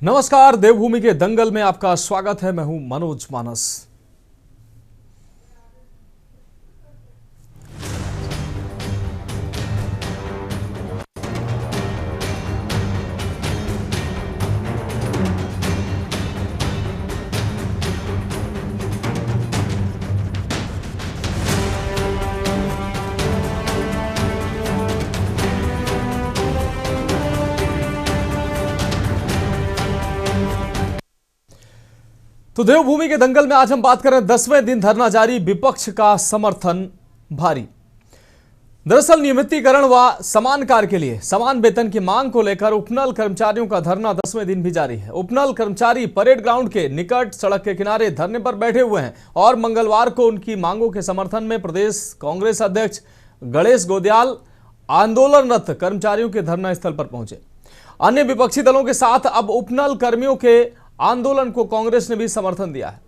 नमस्कार, देवभूमि के दंगल में आपका स्वागत है। मैं हूं मनोज मानस। तो देवभूमि के दंगल में आज हम बात करें 10वें दिन धरना जारी, विपक्ष का समर्थन भारी। दरअसल नियमितीकरण व समान कार्य के लिए समान वेतन की मांग को लेकर उपनल कर्मचारियों का धरना 10वें दिन भी जारी है। उपनल कर्मचारी परेड ग्राउंड के निकट सड़क के किनारे धरने पर बैठे हुए हैं और मंगलवार को उनकी मांगों के समर्थन में प्रदेश कांग्रेस अध्यक्ष गणेश गोदयाल आंदोलनरत कर्मचारियों के धरना स्थल पर पहुंचे। अन्य विपक्षी दलों के साथ अब उपनल कर्मियों के आंदोलन को कांग्रेस ने भी समर्थन दिया है।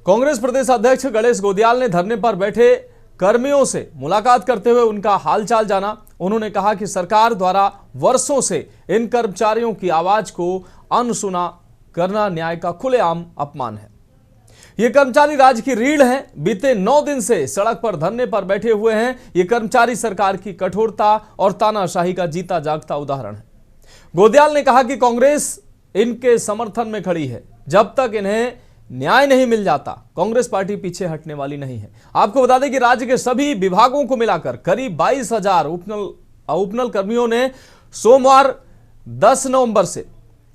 कांग्रेस प्रदेश अध्यक्ष गणेश गोदयाल ने धरने पर बैठे कर्मियों से मुलाकात करते हुए उनका हालचाल जाना। उन्होंने कहा कि सरकार द्वारा वर्षों से इन कर्मचारियों की आवाज को अनसुना करना न्याय का खुलेआम अपमान है। ये कर्मचारी राज्य की रीढ़ हैं। बीते 9 दिन से सड़क पर धरने पर बैठे हुए हैं। ये कर्मचारी सरकार की कठोरता और तानाशाही का जीता जागता उदाहरण है। गोदयाल ने कहा कि कांग्रेस इनके समर्थन में खड़ी है। जब तक इन्हें न्याय नहीं मिल जाता, कांग्रेस पार्टी पीछे हटने वाली नहीं है। आपको बता दें कि राज्य के सभी विभागों को मिलाकर करीब 22,000 उपनल कर्मियों ने सोमवार 10 नवंबर से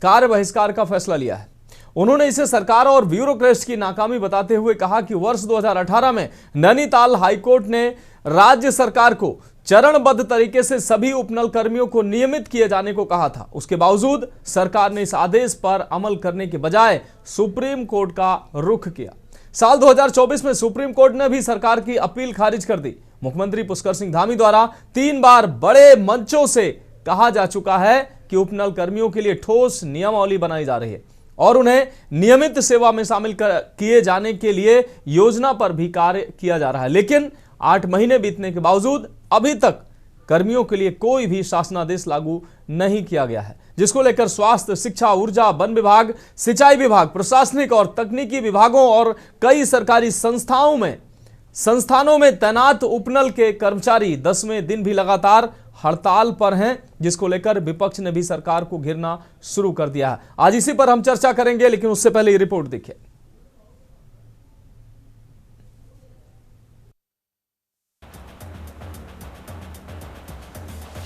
कार्य बहिष्कार का फैसला लिया है। उन्होंने इसे सरकार और ब्यूरोक्रेट्स की नाकामी बताते हुए कहा कि वर्ष 2018 में नैनीताल हाईकोर्ट ने राज्य सरकार को चरणबद्ध तरीके से सभी उपनल कर्मियों को नियमित किए जाने को कहा था। उसके बावजूद सरकार ने इस आदेश पर अमल करने के बजाय सुप्रीम कोर्ट का रुख किया। साल 2024 में सुप्रीम कोर्ट ने भी सरकार की अपील खारिज कर दी। मुख्यमंत्री पुष्कर सिंह धामी द्वारा 3 बार बड़े मंचों से कहा जा चुका है कि उपनल कर्मियों के लिए ठोस नियमावली बनाई जा रही है और उन्हें नियमित सेवा में शामिल किए जाने के लिए योजना पर भी कार्य किया जा रहा है। लेकिन 8 महीने बीतने के बावजूद अभी तक कर्मियों के लिए कोई भी शासनादेश लागू नहीं किया गया है, जिसको लेकर स्वास्थ्य, शिक्षा, ऊर्जा, वन विभाग, सिंचाई विभाग, प्रशासनिक और तकनीकी विभागों और कई सरकारी संस्थानों में तैनात उपनल के कर्मचारी 10वें दिन भी लगातार हड़ताल पर हैं, जिसको लेकर विपक्ष ने भी सरकार को घेरना शुरू कर दिया है। आज इसी पर हम चर्चा करेंगे, लेकिन उससे पहले ये रिपोर्ट देखिए।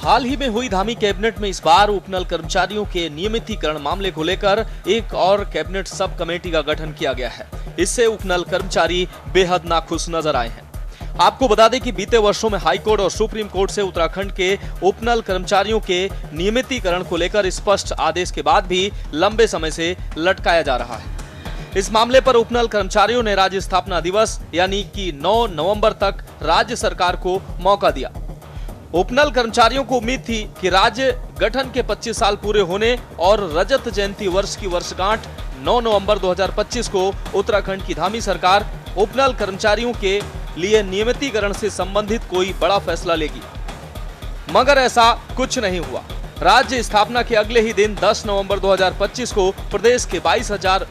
हाल ही में हुई धामी कैबिनेट में इस बार उपनल कर्मचारियों के नियमितीकरण मामले को लेकर एक और कैबिनेट सब कमेटी का गठन किया गया है। इससे उपनल कर्मचारी बेहद नाखुश नजर आए हैं। आपको बता दें कि बीते वर्षों में हाईकोर्ट और सुप्रीम कोर्ट से उत्तराखंड के उपनल कर्मचारियों के नियमितीकरण को लेकर स्पष्ट आदेश के बाद भी लंबे समय से लटकाया जा रहा है। इस मामले पर उपनल कर्मचारियों ने राज्य स्थापना दिवस यानी कि 9 नवंबर तक राज्य सरकार को मौका दिया। उपनल कर्मचारियों को उम्मीद थी कि राज्य गठन के 25 साल पूरे होने और रजत जयंती वर्ष की वर्षगांठ 9 नवंबर 2025 को उत्तराखंड की धामी सरकार उपनल कर्मचारियों के लिए नियमितीकरण से संबंधित कोई बड़ा फैसला लेगी, मगर ऐसा कुछ नहीं हुआ। राज्य स्थापना के अगले ही दिन 10 नवंबर 2025 को प्रदेश के 22,000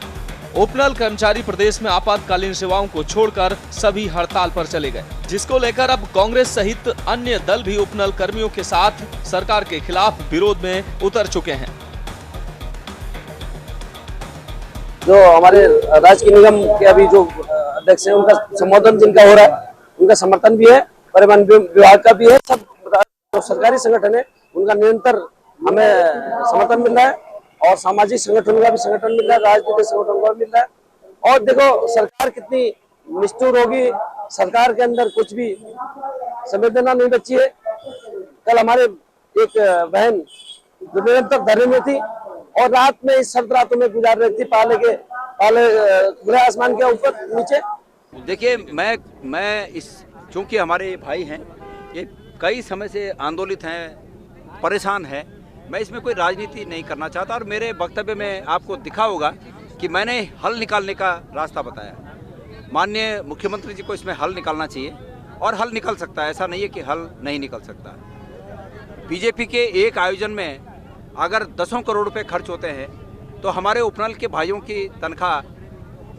उपनल कर्मचारी प्रदेश में आपातकालीन सेवाओं को छोड़कर सभी हड़ताल पर चले गए, जिसको लेकर अब कांग्रेस सहित अन्य दल भी उपनल कर्मियों के साथ सरकार के खिलाफ विरोध में उतर चुके हैं। जो हमारे राज्य निगम के अभी जो अध्यक्ष हैं, उनका संबोधन जिनका हो रहा है, उनका समर्थन भी है, परिवहन विभाग का भी है, सब जो सरकारी संगठन है उनका निरंतर हमें समर्थन मिल रहा है और सामाजिक संगठनों का भी समर्थन मिल रहा है, राजनीतिक संगठनों का भी मिल रहा है। और देखो सरकार कितनी निष्ठुर होगी, सरकार के अंदर कुछ भी संवेदना नहीं बची है। कल हमारे एक बहन जो निरंतर धरने में थी और रात में इस सर्द रातों में गुजार रही थी, पाले खुले आसमान के ऊपर नीचे। देखिए मैं इस चूंकि हमारे भाई हैं, ये कई समय से आंदोलित हैं, परेशान हैं, मैं इसमें कोई राजनीति नहीं करना चाहता और मेरे वक्तव्य में आपको दिखा होगा कि मैंने हल निकालने का रास्ता बताया। माननीय मुख्यमंत्री जी को इसमें हल निकालना चाहिए और हल निकल सकता है, ऐसा नहीं है कि हल नहीं निकल सकता। बीजेपी के एक आयोजन में अगर 10 करोड़ रुपए खर्च होते हैं तो हमारे उपनल के भाइयों की तनख्वाह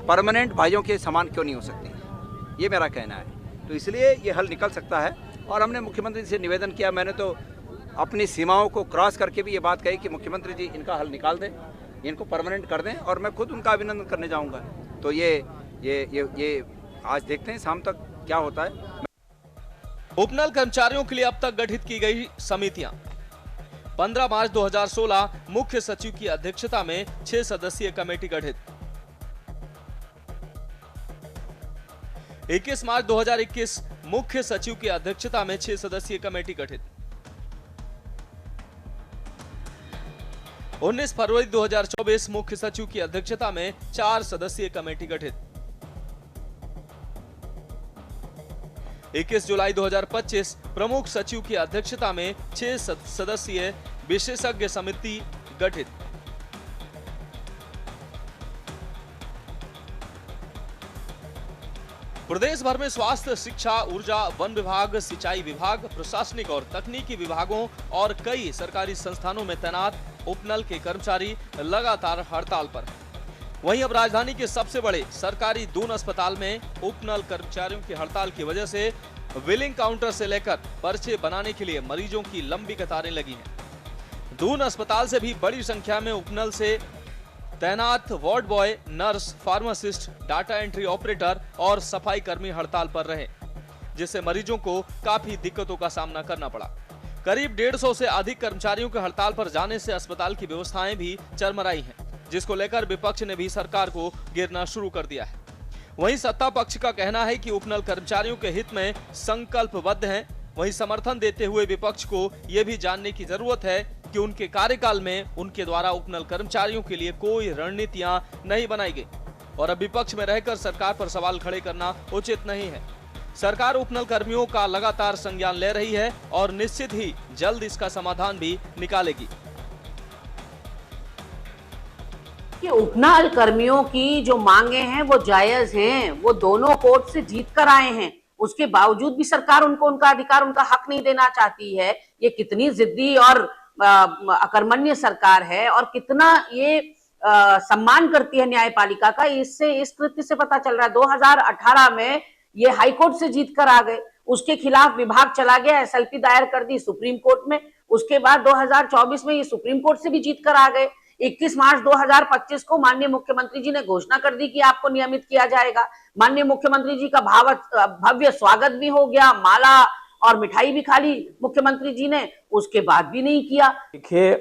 परमानेंट भाइयों के समान क्यों नहीं हो सकती, ये मेरा कहना है। तो इसलिए ये हल निकल सकता है और हमने मुख्यमंत्री जी से निवेदन किया। मैंने तो अपनी सीमाओं को क्रॉस करके भी ये बात कही कि मुख्यमंत्री जी इनका हल निकाल दें, इनको परमानेंट कर दें, और मैं खुद उनका अभिनंदन करने जाऊंगा। तो ये आज देखते हैं शाम तक क्या होता है। उपनल कर्मचारियों के लिए अब तक गठित की गई समितियां 15 मार्च 2016 मुख्य सचिव की अध्यक्षता में 6 सदस्यीय कमेटी गठित, 21 मार्च 2021 मुख्य सचिव की अध्यक्षता में 6 सदस्यीय कमेटी गठित, 19 फरवरी 2024 मुख्य सचिव की अध्यक्षता में 4 सदस्यीय कमेटी गठित, 21 जुलाई 2025 प्रमुख सचिव की अध्यक्षता में 6 सदस्यीय विशेषज्ञ समिति गठित, प्रदेश भर में स्वास्थ्य, शिक्षा, ऊर्जा, वन विभाग, सिंचाई विभाग, प्रशासनिक और तकनीकी विभागों और कई सरकारी संस्थानों में तैनात उपनल के कर्मचारी लगातार हड़ताल पर। वहीं अब राजधानी के सबसे बड़े सरकारी दून अस्पताल में उपनल कर्मचारियों की हड़ताल की वजह से बिलिंग काउंटर से लेकर पर्चे बनाने के लिए मरीजों की लंबी कतारें लगी हैं। दून अस्पताल से भी बड़ी संख्या में उपनल से तैनात ward boy, nurse, pharmacist, data entry operator और सफाई कर्मी हड़ताल पर रहे, जिससे मरीजों को काफी दिक्कतों का सामना करना पड़ा। करीब 150 से अधिक कर्मचारियों के हड़ताल पर जाने से अस्पताल की व्यवस्थाएं भी चरमराई हैं, जिसको लेकर विपक्ष ने भी सरकार को घेरना शुरू कर दिया है। वहीं सत्ता पक्ष का कहना है कि उपनल कर्मचारियों के हित में संकल्पबद्ध हैं। वहीं समर्थन देते हुए विपक्ष को यह भी जानने की जरूरत है कि उनके कार्यकाल में उनके द्वारा उपनल कर्मचारियों के लिए कोई रणनीतियां नहीं बनाई गई, और अब विपक्ष में रहकर सरकार पर सवाल खड़े करना उचित नहीं है। सरकार उपनल कर्मियों का लगातार संज्ञान ले रही है और निश्चित ही जल्द इसका समाधान भी निकालेगी। कि उपनल कर्मियों की जो मांगे हैं वो जायज हैं, वो दोनों कोर्ट से जीत कर आए हैं, उसके बावजूद भी सरकार उनको उनका अधिकार, उनका हक नहीं देना चाहती है। ये कितनी जिद्दी और अकर्मण्य सरकार है और कितना ये सम्मान करती है न्यायपालिका का, इससे इस कृत्य से पता चल रहा है। 2018 में ये हाईकोर्ट से जीत कर आ गए, उसके खिलाफ विभाग चला गया, एसएलपी दायर कर दी सुप्रीम कोर्ट में, उसके बाद 2024 में ये सुप्रीम कोर्ट से भी जीत कर आ गए। 21 मार्च 2025 को माननीय मुख्यमंत्री जी ने घोषणा कर दी कि आपको नियमित किया जाएगा। माननीय मुख्यमंत्री जी का भव्य स्वागत भी हो गया, माला और मिठाई भी खा ली मुख्यमंत्री जी ने, उसके बाद भी नहीं किया। देखिए,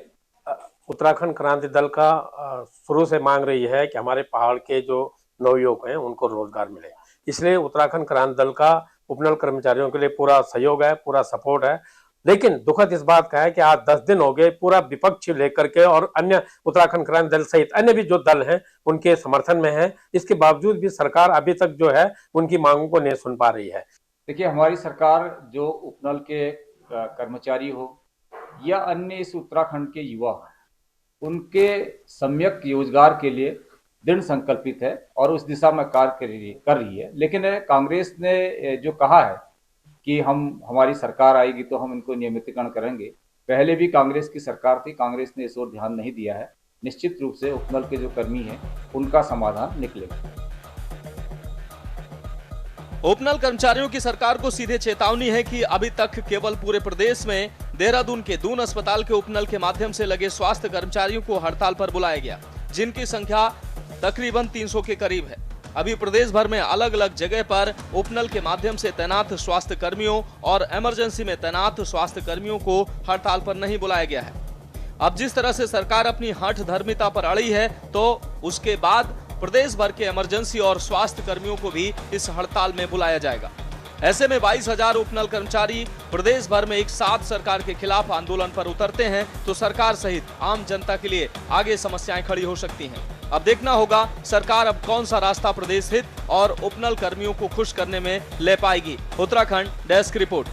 उत्तराखंड क्रांति दल का शुरू से मांग रही है कि हमारे पहाड़ के जो नवयुवक हैं उनको रोजगार मिले, इसलिए उत्तराखंड क्रांति दल का उपनल कर्मचारियों के लिए पूरा सहयोग है, पूरा सपोर्ट है। लेकिन दुखद इस बात का है कि आज 10 दिन हो गए पूरा विपक्ष लेकर के और अन्य उत्तराखंड क्रांति दल सहित अन्य भी जो दल हैं उनके समर्थन में है, इसके बावजूद भी सरकार अभी तक जो है उनकी मांगों को नहीं सुन पा रही है। देखिए, हमारी सरकार जो उपनल के कर्मचारी हो या अन्य इस उत्तराखंड के युवा हो, उनके सम्यक रोजगार के लिए दृढ़ संकल्पित है और उस दिशा में कार्य कर रही है। लेकिन कांग्रेस ने जो कहा है कि हमारी सरकार आएगी तो हम इनको नियमितीकरण करेंगे, पहले भी कांग्रेस की सरकार थी, कांग्रेस ने इस ओर ध्यान नहीं दिया है। निश्चित रूप से उपनल के जो कर्मी हैं उनका समाधान निकलेगा। उपनल कर्मचारियों की सरकार को सीधे चेतावनी है कि अभी तक केवल पूरे प्रदेश में देहरादून के दून अस्पताल के उपनल के माध्यम से लगे स्वास्थ्य कर्मचारियों को हड़ताल पर बुलाया गया, जिनकी संख्या तकरीबन 300 के करीब है। अभी प्रदेश भर में अलग अलग जगह पर उपनल के माध्यम से तैनात स्वास्थ्य कर्मियों और इमरजेंसी में तैनात स्वास्थ्य कर्मियों को हड़ताल पर नहीं बुलाया गया है। अब जिस तरह से सरकार अपनी हठ धर्मिता पर अड़ी है, तो उसके बाद प्रदेश भर के इमरजेंसी और स्वास्थ्य कर्मियों को भी इस हड़ताल में बुलाया जाएगा। ऐसे में 22,000 उपनल कर्मचारी प्रदेश भर में एक साथ सरकार के खिलाफ आंदोलन पर उतरते हैं तो सरकार सहित आम जनता के लिए आगे समस्याएं खड़ी हो सकती हैं। अब देखना होगा सरकार अब कौन सा रास्ता प्रदेश हित और उपनल कर्मियों को खुश करने में ले पाएगी। Uttarakhand desk report.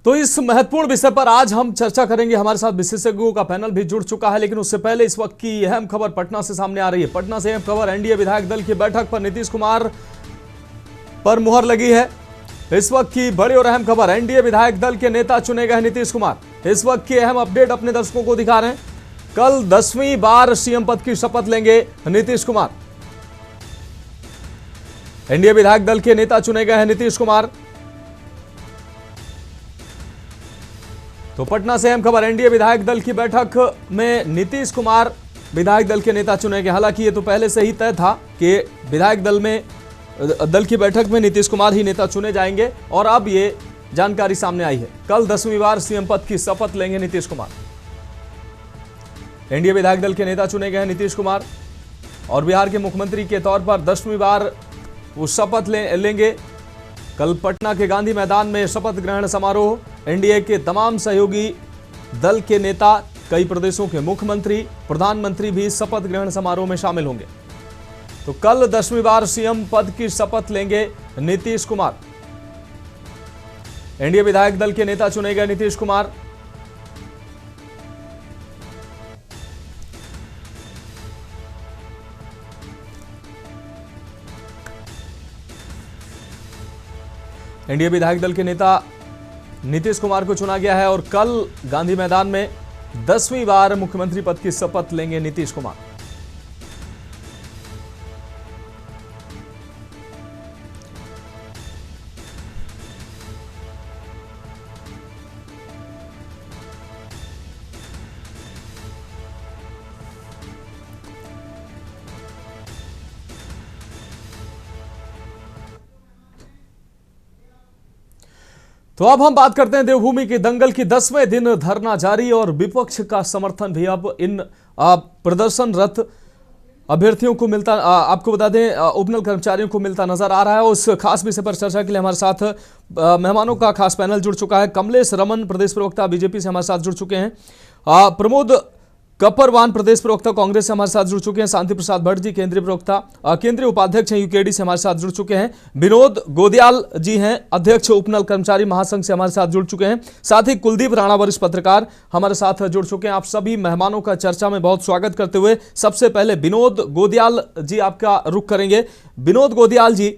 तो इस महत्वपूर्ण विषय पर आज हम चर्चा करेंगे। हमारे साथ विशेषज्ञों का पैनल भी जुड़ चुका है, लेकिन उससे पहले इस वक्त की अहम खबर पटना से सामने आ रही है। पटना से अहम खबर, एनडीए विधायक दल की बैठक पर नीतीश कुमार पर मुहर लगी है। इस वक्त की बड़ी और अहम खबर, एनडीए विधायक दल के नेता चुने गए नीतीश कुमार। इस वक्त की अहम अपडेट अपने दर्शकों को दिखा रहे हैं। कल 10वीं बार सीएम पद की शपथ लेंगे नीतीश कुमार। एनडीए विधायक दल के नेता चुने गए हैं नीतीश कुमार। तो पटना से अहम खबर, एनडीए विधायक दल की बैठक में नीतीश कुमार विधायक दल के नेता चुने गए। हालांकि ये तो पहले से ही तय था कि विधायक दल की बैठक में नीतीश कुमार ही नेता चुने जाएंगे और अब ये जानकारी सामने आई है। कल 10वीं बार सीएम पद की शपथ लेंगे नीतीश कुमार। एनडीए विधायक दल के नेता चुने गए हैं नीतीश कुमार और बिहार के मुख्यमंत्री के तौर पर 10वीं बार वो शपथ लेंगे। कल पटना के गांधी मैदान में शपथ ग्रहण समारोह। एनडीए के तमाम सहयोगी दल के नेता, कई प्रदेशों के मुख्यमंत्री, प्रधानमंत्री भी शपथ ग्रहण समारोह में शामिल होंगे। तो कल 10वीं बार सीएम पद की शपथ लेंगे नीतीश कुमार। एनडीए विधायक दल के नेता चुने गए नीतीश कुमार। एनडीए विधायक दल के नेता नीतीश कुमार को चुना गया है और कल गांधी मैदान में 10वीं बार मुख्यमंत्री पद की शपथ लेंगे नीतीश कुमार। तो अब हम बात करते हैं देवभूमि के दंगल की 10वें दिन धरना जारी और विपक्ष का समर्थन भी अब इन प्रदर्शनरत अभ्यर्थियों को मिलता, आपको बता दें उपनल कर्मचारियों को मिलता नजर आ रहा है। उस खास विषय पर चर्चा के लिए हमारे साथ मेहमानों का खास पैनल जुड़ चुका है। कमलेश रमन प्रदेश प्रवक्ता बीजेपी से हमारे साथ जुड़ चुके हैं। प्रमोद कपरवान प्रदेश प्रवक्ता कांग्रेस से हमारे साथ जुड़ चुके हैं। शांति प्रसाद भट्ट जी केंद्रीय प्रवक्ता, केंद्रीय उपाध्यक्ष हैं यूकेडी से हमारे साथ जुड़ चुके हैं। विनोद गोदियाल जी हैं अध्यक्ष उपनल कर्मचारी महासंघ से हमारे साथ जुड़ चुके हैं। साथ ही कुलदीप राणा वरिष्ठ पत्रकार हमारे साथ जुड़ चुके हैं। आप सभी मेहमानों का चर्चा में बहुत स्वागत करते हुए सबसे पहले विनोद गोदियाल जी आपका रुख करेंगे। विनोद गोदियाल जी,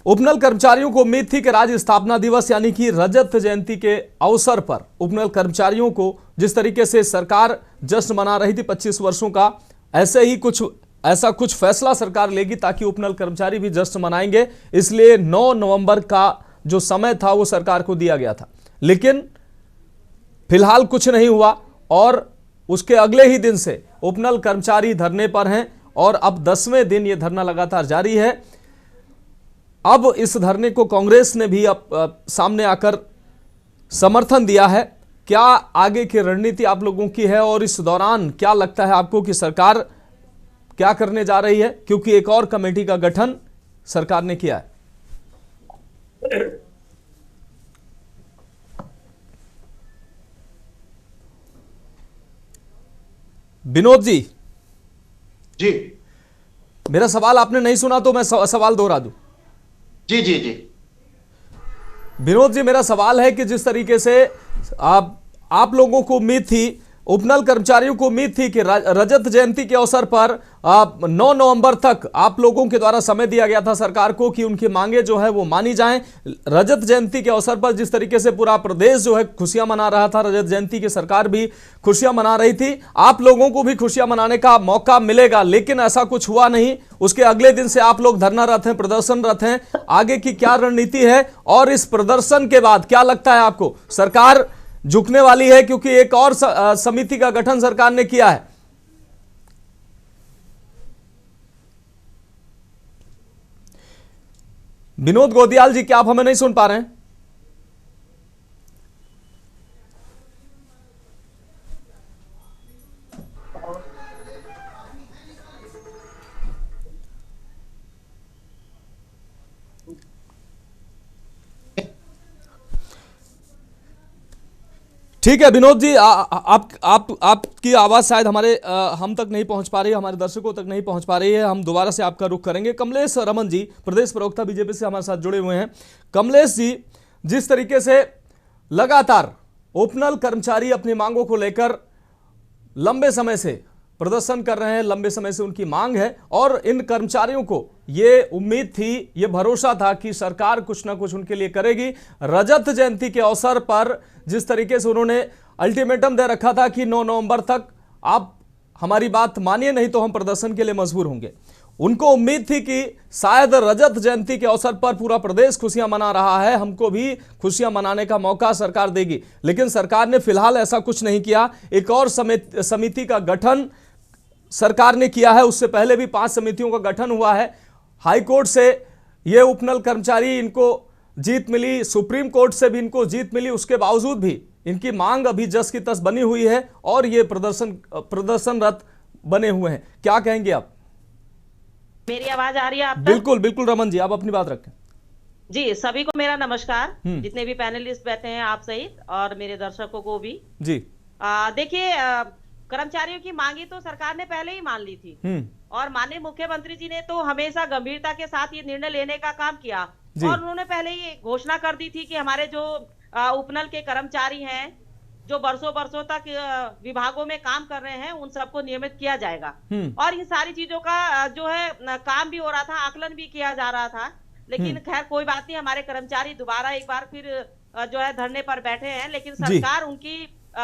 उपनल कर्मचारियों को उम्मीद थी कि राज्य स्थापना दिवस यानी कि रजत जयंती के अवसर पर उपनल कर्मचारियों को जिस तरीके से सरकार जश्न मना रही थी 25 वर्षों का, ऐसा कुछ फैसला सरकार लेगी ताकि उपनल कर्मचारी भी जश्न मनाएंगे। इसलिए 9 नवंबर का जो समय था वो सरकार को दिया गया था, लेकिन फिलहाल कुछ नहीं हुआ और उसके अगले ही दिन से उपनल कर्मचारी धरने पर हैं और अब 10वें दिन ये धरना लगातार जारी है। अब इस धरने को कांग्रेस ने भी सामने आकर समर्थन दिया है। क्या आगे की रणनीति आप लोगों की है और इस दौरान क्या लगता है आपको कि सरकार क्या करने जा रही है, क्योंकि एक और कमेटी का गठन सरकार ने किया है। विनोद जी, मेरा सवाल आपने नहीं सुना तो मैं सवाल दोहरा दूं। जी। विनोद जी, मेरा सवाल है कि जिस तरीके से आप लोगों को उम्मीद थी, उपनल कर्मचारियों को उम्मीद थी कि रजत जयंती के अवसर पर 9 नवंबर तक आप लोगों के द्वारा समय दिया गया था सरकार को कि उनकी मांगे जो है वो मानी जाएं। रजत जयंती के अवसर पर जिस तरीके से पूरा प्रदेश जो है खुशियां मना रहा था, रजत जयंती की सरकार भी खुशियां मना रही थी, आप लोगों को भी खुशियां मनाने का मौका मिलेगा, लेकिन ऐसा कुछ हुआ नहीं। उसके अगले दिन से आप लोग धरनारत हैं, प्रदर्शनरत हैं। आगे की क्या रणनीति है और इस प्रदर्शन के बाद क्या लगता है आपको, सरकार झुकने वाली है? क्योंकि एक और समिति का गठन सरकार ने किया है। विनोद गोदियाल जी, क्या आप हमें नहीं सुन पा रहे हैं? ठीक है विनोद जी, आपकी आवाज़ शायद हम तक नहीं पहुंच पा रही है, हमारे दर्शकों तक नहीं पहुंच पा रही है। हम दोबारा से आपका रुख करेंगे। कमलेश रमन जी प्रदेश प्रवक्ता बीजेपी से हमारे साथ जुड़े हुए हैं। कमलेश जी, जिस तरीके से लगातार उपनल कर्मचारी अपनी मांगों को लेकर लंबे समय से प्रदर्शन कर रहे हैं, लंबे समय से उनकी मांग है और इन कर्मचारियों को ये उम्मीद थी, ये भरोसा था कि सरकार कुछ ना कुछ उनके लिए करेगी। रजत जयंती के अवसर पर जिस तरीके से उन्होंने अल्टीमेटम दे रखा था कि 9 नवंबर तक आप हमारी बात मानिए नहीं तो हम प्रदर्शन के लिए मजबूर होंगे, उनको उम्मीद थी कि शायद रजत जयंती के अवसर पर पूरा प्रदेश खुशियां मना रहा है, हमको भी खुशियां मनाने का मौका सरकार देगी, लेकिन सरकार ने फिलहाल ऐसा कुछ नहीं किया। एक और समिति का गठन सरकार ने किया है, उससे पहले भी 5 समितियों का गठन हुआ है। हाईकोर्ट से ये उपनल कर्मचारी, इनको जीत मिली, सुप्रीम कोर्ट से भी इनको जीत मिली, उसके बावजूद भी इनकी मांग अभी जस की तस बनी हुई है और ये प्रदर्शनरत बने हुए हैं। क्या कहेंगे आप? मेरी आवाज आ रही है आप तक? बिल्कुल बिल्कुल रमन जी, आप अपनी बात रखें। जी, सभी को मेरा नमस्कार, जितने भी पैनलिस्ट बैठे हैं आप सहित और मेरे दर्शकों को भी जी। देखिए, कर्मचारियों की मांगी तो सरकार ने पहले ही मान ली थी और माननीय मुख्यमंत्री जी ने तो हमेशा गंभीरता के साथ ये निर्णय लेने का काम किया और उन्होंने पहले ही घोषणा कर दी थी कि हमारे जो उपनल के कर्मचारी हैं जो बरसों तक विभागों में काम कर रहे हैं उन सबको नियमित किया जाएगा और इन सारी चीजों का जो है काम भी हो रहा था, आकलन भी किया जा रहा था। लेकिन खैर कोई बात नहीं, हमारे कर्मचारी दोबारा एक बार फिर जो है धरने पर बैठे हैं, लेकिन सरकार उनकी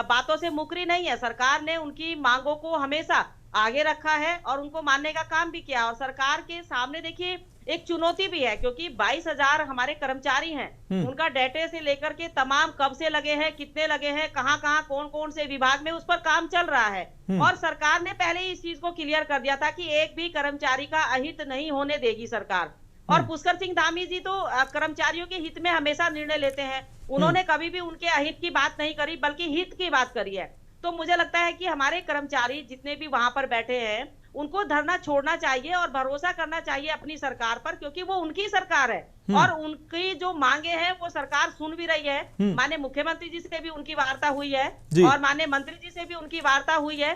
बातों से मुकरी नहीं है। सरकार ने उनकी मांगों को हमेशा आगे रखा है और उनको मानने का काम भी किया और सरकार के सामने देखिए एक चुनौती भी है, क्योंकि 22,000 हमारे कर्मचारी हैं, उनका डेटे से लेकर के तमाम कब से लगे हैं, कितने लगे हैं, कहां कौन कौन से विभाग में उस पर काम चल रहा है और सरकार ने पहले ही इस चीज को क्लियर कर दिया था कि एक भी कर्मचारी का अहित नहीं होने देगी सरकार। और पुष्कर सिंह धामी जी तो कर्मचारियों के हित में हमेशा निर्णय लेते हैं, उन्होंने कभी भी उनके अहित की बात नहीं करी बल्कि हित की बात करी है। तो मुझे लगता है कि हमारे कर्मचारी जितने भी वहां पर बैठे हैं उनको धरना छोड़ना चाहिए और भरोसा करना चाहिए अपनी सरकार पर, क्योंकि वो उनकी सरकार है और उनकी जो मांगे हैं वो सरकार सुन भी रही है। माननीय मुख्यमंत्री जी से भी उनकी वार्ता हुई है और माननीय मंत्री जी से भी उनकी वार्ता हुई है।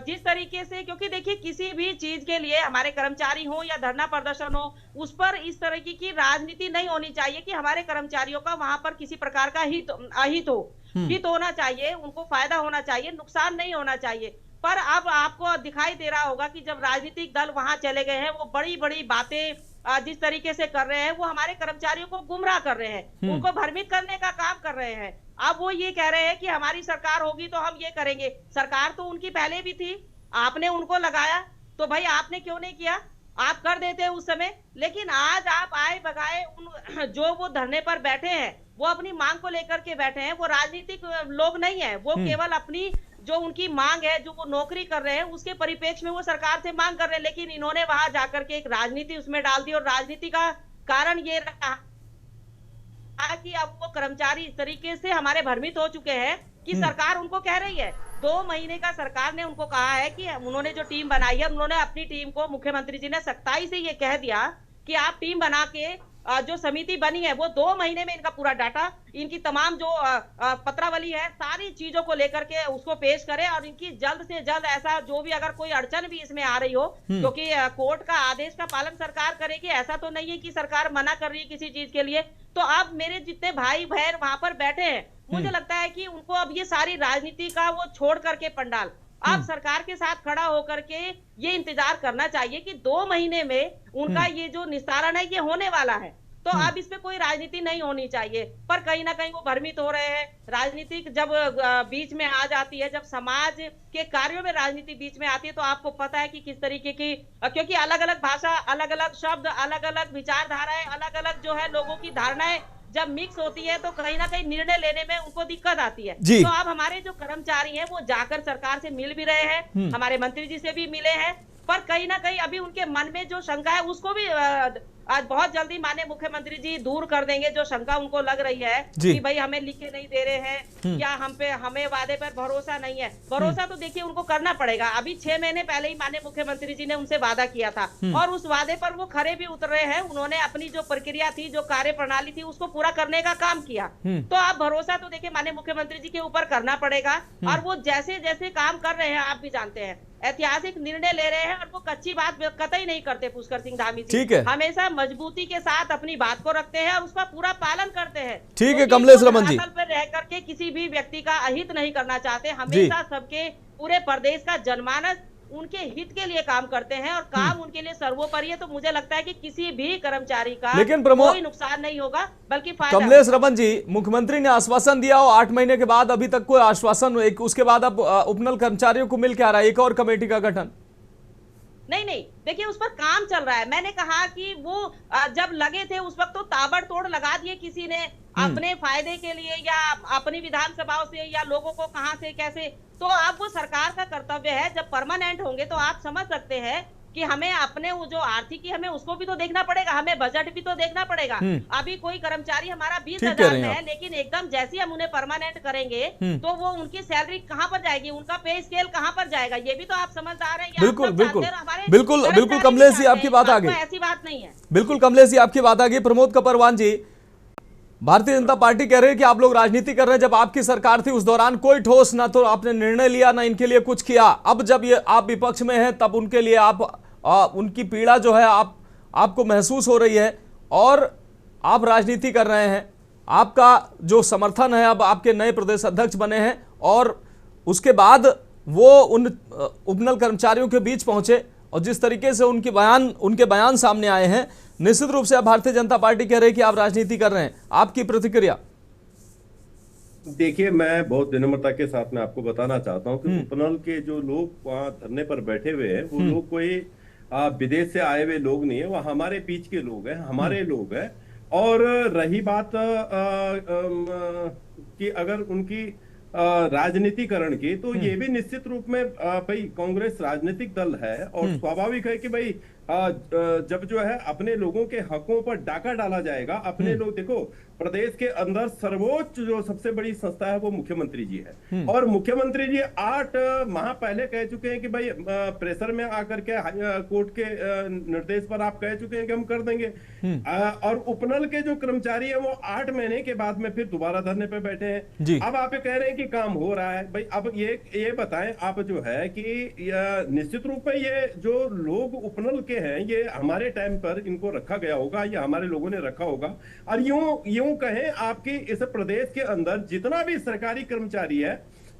जिस तरीके से, क्योंकि देखिए किसी भी चीज के लिए हमारे कर्मचारी हो या धरना प्रदर्शन हो, उस पर इस तरह की राजनीति नहीं होनी चाहिए कि हमारे कर्मचारियों का वहां पर किसी प्रकार का अहित हो। हित होना चाहिए, उनको फायदा होना चाहिए, नुकसान नहीं होना चाहिए। पर अब आपको दिखाई दे रहा होगा कि जब राजनीतिक दल वहां चले गए हैं, वो बड़ी बड़ी बातें जिस तरीके से कर रहे हैं वो हमारे कर्मचारियों को गुमराह कर रहे हैं, उनको भ्रमित करने का काम कर रहे हैं। अब वो ये कह रहे हैं कि हमारी सरकार होगी तो हम ये करेंगे। सरकार तो उनकी पहले भी थी, आपने उनको लगाया तो भाई आपने क्यों नहीं किया? आप कर देते उस समय। लेकिन आज आप आए बगाए उन जो वो धरने पर बैठे हैं वो अपनी मांग को लेकर के बैठे हैं, वो राजनीतिक लोग नहीं है, वो केवल अपनी जो उनकी मांग है, जो वो नौकरी कर रहे हैं उसके परिप्रेक्ष्य में वो सरकार से मांग कर रहे हैं। लेकिन इन्होंने वहां जाकर के एक राजनीति उसमें डाल दी और राजनीति का कारण ये रहा कि अब वो कर्मचारी इस तरीके से हमारे भ्रमित हो चुके हैं कि सरकार उनको कह रही है, 2 महीने का सरकार ने उनको कहा है कि उन्होंने जो टीम बनाई है, उन्होंने अपनी टीम को, मुख्यमंत्री जी ने सख्ताई से ये कह दिया कि आप टीम बना के जो समिति बनी है वो 2 महीने में इनका पूरा डाटा, इनकी तमाम जो पत्रावली है, सारी चीजों को लेकर के उसको पेश करें और इनकी जल्द से जल्द ऐसा जो भी अगर कोई अड़चन भी इसमें आ रही हो, क्योंकि कोर्ट का आदेश का पालन सरकार करेगी, ऐसा तो नहीं है कि सरकार मना कर रही है किसी चीज के लिए। तो अब मेरे जितने भाई बहन वहां पर बैठे हैं, मुझे लगता है कि उनको अब ये सारी राजनीति का वो छोड़ करके पंडाल आप सरकार के साथ खड़ा होकर के ये इंतजार करना चाहिए कि 2 महीने में उनका ये जो निस्तारण है ये होने वाला है। तो अब इसमें कोई राजनीति नहीं होनी चाहिए, पर कहीं ना कहीं वो भ्रमित हो रहे हैं। राजनीति जब बीच में आ जाती है, जब समाज के कार्यों में राजनीति बीच में आती है, तो आपको पता है कि किस तरीके की, क्योंकि अलग अलग भाषा, अलग अलग शब्द, अलग अलग विचारधाराएं, अलग अलग जो है लोगों की धारणाएं जब मिक्स होती है तो कहीं ना कहीं निर्णय लेने में उनको दिक्कत आती है। तो अब हमारे जो कर्मचारी हैं वो जाकर सरकार से मिल भी रहे हैं, हमारे मंत्री जी से भी मिले हैं, पर कहीं ना कहीं अभी उनके मन में जो शंका है उसको भी आज बहुत जल्दी माननीय मुख्यमंत्री जी दूर कर देंगे। जो शंका उनको लग रही है कि भाई हमें लिख के नहीं दे रहे हैं या हमें वादे पर भरोसा नहीं है। भरोसा तो देखिए उनको करना पड़ेगा। अभी 6 महीने पहले ही माननीय मुख्यमंत्री जी ने उनसे वादा किया था और उस वादे पर वो खरे भी उतर रहे हैं। उन्होंने अपनी जो प्रक्रिया थी, जो कार्य प्रणाली थी, उसको पूरा करने का काम किया। तो आप भरोसा तो देखिए माननीय मुख्यमंत्री जी के ऊपर करना पड़ेगा और वो जैसे जैसे काम कर रहे हैं, आप भी जानते हैं, ऐतिहासिक निर्णय ले रहे हैं और वो कच्ची बात कतई नहीं करते। पुष्कर सिंह धामी जी हमेशा मजबूती के साथ अपनी बात को रखते हैं और उसका पूरा पालन करते हैं। ठीक है कमलेश रमन जी, पर रह करके किसी भी व्यक्ति का अहित नहीं करना चाहते, हमेशा सबके पूरे प्रदेश का जनमानस उनके हित के लिए काम करते हैं और काम उनके लिए सर्वोपरि है, तो मुझे लगता है कि किसी भी कर्मचारी का लेकिन कोई नुकसान नहीं होगा बल्कि फायदा। कमलेश रमन जी, मुख्यमंत्री ने आश्वासन दिया और 8 महीने के बाद अभी तक कोई आश्वासन, एक उसके बाद अब उपनल कर्मचारियों को मिल के आ रहा है एक और कमेटी का गठन। नहीं, देखिए उस पर काम चल रहा है। मैंने कहा कि वो जब लगे थे उस वक्त तो ताबड़तोड़ लगा दिए किसी ने अपने फायदे के लिए या अपनी विधानसभाओं से या लोगों को कहां से कैसे। तो अब वो सरकार का कर्तव्य है, जब परमानेंट होंगे तो आप समझ सकते हैं कि हमें अपने वो जो आर्थिकी हमें उसको भी तो देखना पड़ेगा, हमें बजट भी तो देखना पड़ेगा। अभी कोई कर्मचारी हमारा 20,000 में है, लेकिन एकदम जैसे हम उन्हें परमानेंट करेंगे तो वो उनकी सैलरी कहाँ पर जाएगी, उनका पे स्केल कहाँ पर जाएगा, ये भी तो आप समझदार हैं। बिल्कुल बिल्कुल बिल्कुल बिल्कुल कमलेश जी, आपकी बात आ गई, ऐसी बात नहीं है। बिल्कुल कमलेश जी, आपकी बात आ गई। प्रमोद कपरवान जी, भारतीय जनता पार्टी कह रही है कि आप लोग राजनीति कर रहे हैं, जब आपकी सरकार थी उस दौरान कोई ठोस ना तो आपने निर्णय लिया ना इनके लिए कुछ किया, अब जब ये आप विपक्ष में हैं तब उनके लिए आप उनकी पीड़ा जो है आपको महसूस हो रही है और आप राजनीति कर रहे हैं। आपका जो समर्थन है, अब आपके नए प्रदेश अध्यक्ष बने हैं और उसके बाद वो उन उपनल कर्मचारियों के बीच पहुंचे और जिस तरीके से उनके बयान सामने आए हैं, निश्चित रूप से अब भारतीय जनता पार्टी कह रही है कि आप राजनीति कर रहे हैं। आपकी प्रतिक्रिया? देखिए, मैं बहुत विनम्रता के साथ में आपको बताना चाहता हूं कि उपनल के जो लोग वहां धरने पर बैठे हुए हैं वो लोग कोई विदेश से आए हुए लोग नहीं है, वो हमारे बीच के लोग हैं, हमारे लोग हैं। और रही बात कि अगर उनकी राजनीतिकरण की, तो ये भी निश्चित रूप में भाई कांग्रेस राजनीतिक दल है और स्वाभाविक है कि भाई जब जो है अपने लोगों के हकों पर डाका डाला जाएगा, अपने लोग, देखो प्रदेश के अंदर सर्वोच्च जो सबसे बड़ी संस्था है वो मुख्यमंत्री जी है और मुख्यमंत्री जी 8 माह पहले कह चुके हैं कि भाई प्रेशर में आकर के कोर्ट के निर्देश पर आप कह चुके हैं कि हम कर देंगे। और उपनल के जो कर्मचारी है वो 8 महीने के बाद में फिर दोबारा धरने पे बैठे हैं। अब आप कह रहे हैं कि काम हो रहा है। भाई अब ये बताएं आप जो है कि निश्चित रूप में ये जो लोग उपनल के हैं ये हमारे टाइम पर इनको रखा गया होगा या हमारे लोगों ने रखा होगा। और यूं कहें आपकी इस प्रदेश के अंदर जितना भी सरकारी कर्मचारी है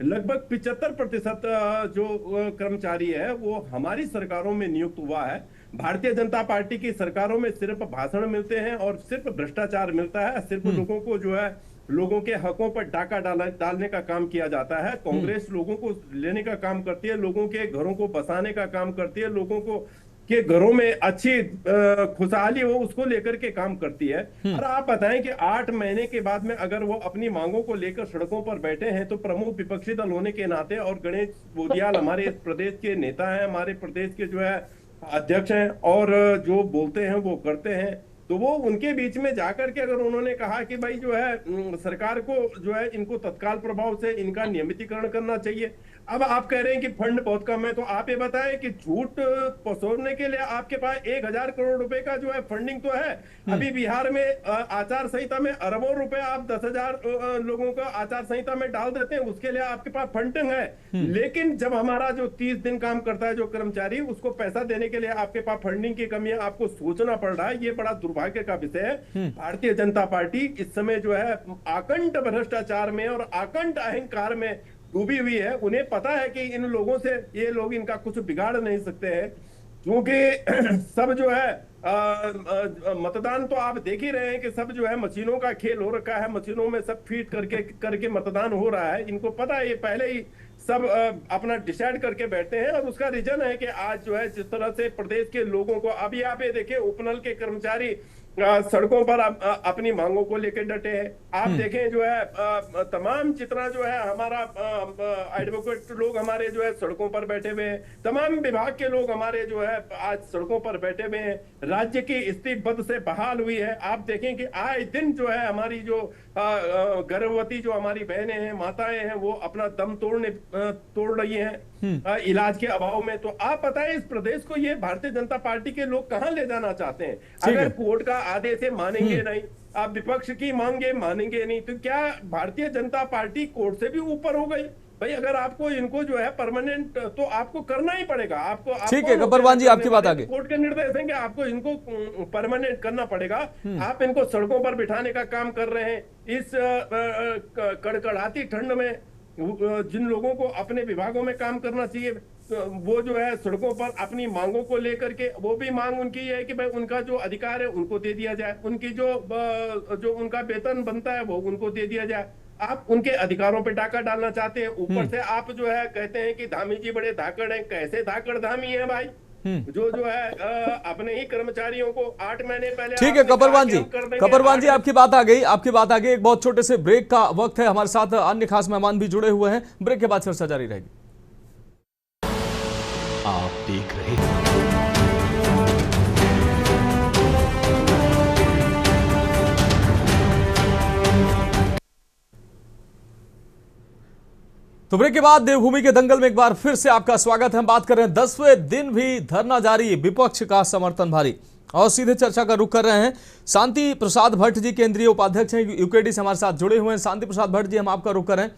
लगभग 75% जो कर्मचारी है वो हमारी सरकारों में नियुक्त हुआ है। भारतीय जनता पार्टी की सरकारों में सिर्फ भाषण मिलते हैं और सिर्फ भ्रष्टाचार मिलता है, सिर्फ लोगों को जो है लोगों के हकों पर डाका डालने का काम किया जाता है। कांग्रेस लोगों को लेने का काम करती है, लोगों के घरों को बसाने का काम करती है, लोगों को के घरों में अच्छी खुशहाली हो उसको लेकर के काम करती है। और आप बताएं कि 8 महीने के बाद में अगर वो अपनी मांगों को लेकर सड़कों पर बैठे हैं तो प्रमुख विपक्षी दल होने के नाते, और गणेश बोदियाल हमारे प्रदेश के नेता हैं, हमारे प्रदेश के जो है अध्यक्ष हैं और जो बोलते हैं वो करते हैं, तो वो उनके बीच में जाकर के अगर उन्होंने कहा कि भाई जो है सरकार को जो है इनको तत्काल प्रभाव से इनका नियमितीकरण करना चाहिए। अब आप कह रहे हैं कि फंड बहुत कम है, तो आप ये बताएं कि झूठ पसोरने के लिए आपके पास 1,000 करोड़ रुपए का जो है फंडिंग तो है। अभी बिहार में आचार संहिता में अरबों रुपए आप 10,000 लोगों का आचार संहिता में डाल देते हैं, उसके लिए आपके पास फंडिंग है। लेकिन जब हमारा जो 30 दिन काम करता है जो कर्मचारी, उसको पैसा देने के लिए आपके पास फंडिंग की कमी है, आपको सोचना पड़ रहा है। ये बड़ा दुर्भाग्य का विषय है। भारतीय जनता पार्टी इस समय जो है आकंठ भ्रष्टाचार में और आकंठ अहंकार में डूबी हुई है। उन्हें पता है कि इन लोगों से ये लोग इनका कुछ बिगाड़ नहीं सकते हैं, क्योंकि सब जो है मतदान तो आप देख ही रहे हैं कि सब जो है मशीनों का खेल हो रखा है, मशीनों में सब फीड करके मतदान हो रहा है। इनको पता है, ये पहले ही सब अपना डिसाइड करके बैठते हैं। और उसका रीजन है कि आज जो है जिस तरह से प्रदेश के लोगों को, अभी आप ये देखिए उपनल के कर्मचारी सड़कों पर अपनी मांगों को लेकर डटे हैं। आप देखें जो है तमाम जितना जो है हमारा एडवोकेट लोग हमारे जो है सड़कों पर बैठे हुए हैं, तमाम विभाग के लोग हमारे जो है आज सड़कों पर बैठे हुए हैं। राज्य की स्थिति बद से बहाल हुई है। आप देखें कि आए दिन जो है हमारी जो गर्भवती जो हमारी बहनें हैं, माताएं हैं, वो अपना दम तोड़ रही हैं इलाज के अभाव में। तो आप बताएं इस प्रदेश को ये भारतीय जनता पार्टी के लोग कहां ले जाना चाहते हैं? अगर कोर्ट का आदेश है मानेंगे नहीं, आप विपक्ष की मांगे मानेंगे नहीं, तो क्या भारतीय जनता पार्टी कोर्ट से भी ऊपर हो गई? भाई अगर आपको इनको जो है परमानेंट तो आपको करना ही पड़ेगा। आपको ठीक है कपरवान जी, आपकी बात आगे। कोर्ट के निर्देश हैं कि आपको इनको परमानेंट करना पड़ेगा। आप इनको सड़कों पर बिठाने का काम कर रहे हैं। इस कड़कड़ाती ठंड में जिन लोगों को अपने विभागों में काम करना चाहिए वो जो है सड़कों पर अपनी मांगों को लेकर के, वो भी मांग उनकी है कि भाई उनका जो अधिकार है उनको दे दिया जाए, उनकी जो उनका वेतन बनता है वो उनको दे दिया जाए। आप उनके अधिकारों पे डाका डालना चाहते हैं, ऊपर से आप जो है कहते हैं कि धामी जी बड़े धाकड़ हैं। कैसे धाकड़ धामी है भाई? जो है अपने ही कर्मचारियों को 8 महीने पहले। ठीक है कपरवान जी, आपकी बात आ गई। एक बहुत छोटे से ब्रेक का वक्त है, हमारे साथ अन्य खास मेहमान भी जुड़े हुए हैं। ब्रेक के बाद चर्चा जारी रहेगी। आप देख रहे हैं तो ब्रेक के बाद देवभूमि के दंगल में एक बार फिर से आपका स्वागत है। हम बात कर रहे हैं 10वें दिन भी धरना जारी, विपक्ष का समर्थन भारी। और सीधे चर्चा का रुख कर रहे हैं। शांति प्रसाद भट्ट जी केंद्रीय उपाध्यक्ष हैं, यूकेडी से हमारे साथ जुड़े हुए हैं। शांति प्रसाद भट्ट जी, हम आपका रुख कर रहे हैं।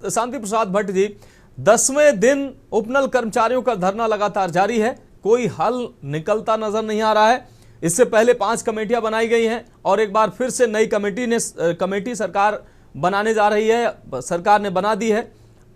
शांति प्रसाद भट्ट जी, 10वें दिन उपनल कर्मचारियों का धरना लगातार जारी है, कोई हल निकलता नजर नहीं आ रहा है। इससे पहले 5 कमेटियां बनाई गई हैं और एक बार फिर से नई कमेटी सरकार बनाने जा रही है, सरकार ने बना दी है।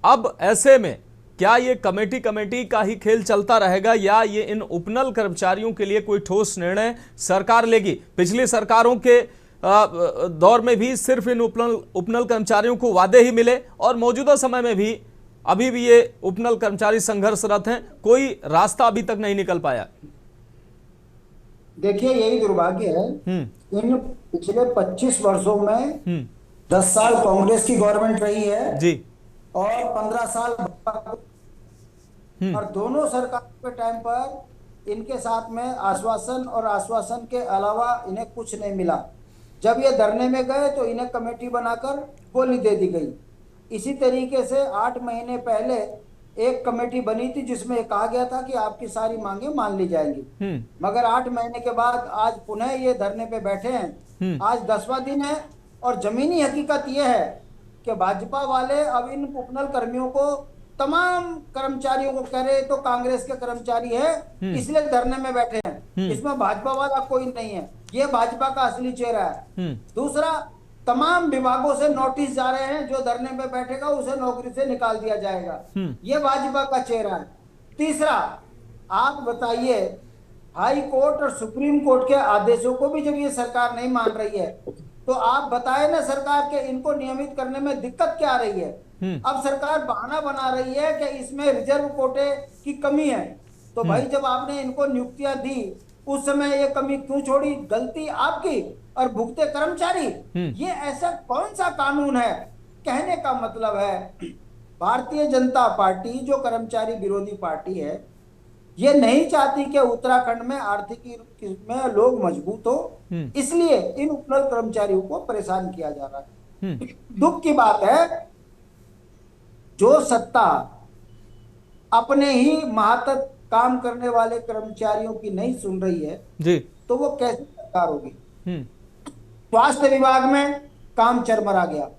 अब ऐसे में क्या ये कमेटी का ही खेल चलता रहेगा या ये इन उपनल कर्मचारियों के लिए कोई ठोस निर्णय सरकार लेगी? पिछली सरकारों के दौर में भी सिर्फ इन उपनल कर्मचारियों को वादे ही मिले और मौजूदा समय में भी अभी भी ये उपनल कर्मचारी संघर्षरत हैं, कोई रास्ता अभी तक नहीं निकल पाया। देखिए, यही दुर्भाग्य है। इन पिछले 25 वर्षों में 10 साल कांग्रेस की गवर्नमेंट रही है जी, और 15 साल और दोनों सरकारों के टाइम पर इनके साथ में आश्वासन के अलावा इन्हें कुछ नहीं मिला। जब ये धरने में गए तो इन्हें कमेटी बनाकर गोली दे दी गई। इसी तरीके से 8 महीने पहले एक कमेटी बनी थी जिसमें कहा गया था कि आपकी सारी मांगे मान ली जाएंगी, मगर 8 महीने के बाद आज पुनः ये धरने पे बैठे हैं। आज 10वां दिन है और जमीनी हकीकत ये है कि भाजपा वाले अब इन उपनल कर्मियों को, तमाम कर्मचारियों को कह रहे तो कांग्रेस के कर्मचारी है इसलिए धरने में बैठे हैं, इसमें भाजपा वाला कोई नहीं है। ये भाजपा का असली चेहरा है। दूसरा, तमाम विभागों से नोटिस जा रहे हैं, जो धरने में बैठेगा उसे नौकरी से निकाल दिया जाएगा। ये भाजपा का चेहरा है। तीसरा, आप बताइए, हाई कोर्ट और सुप्रीम कोर्ट के आदेशों को भी जब ये सरकार नहीं मान रही है तो आप बताए ना सरकार के इनको नियमित करने में दिक्कत क्या आ रही है? अब सरकार बहाना बना रही है कि इसमें रिजर्व कोटे की कमी है। तो भाई, जब आपने इनको नियुक्तियां दी उस समय ये कमी क्यों छोड़ी? गलती आपकी और भुगते कर्मचारी। ये ऐसा कौन सा कानून है? कहने का मतलब है भारतीय जनता पार्टी जो कर्मचारी विरोधी पार्टी है, ये नहीं चाहती कि उत्तराखंड में आर्थिक में लोग मजबूत हो, इसलिए इन उपनल कर्मचारियों को परेशान किया जा रहा है। दुख की बात है, जो सत्ता अपने ही महातत काम करने वाले कर्मचारियों की नहीं सुन रही है जी, तो वो कैसी सरकार होगी? स्वास्थ्य विभाग में काम चरमरा गया,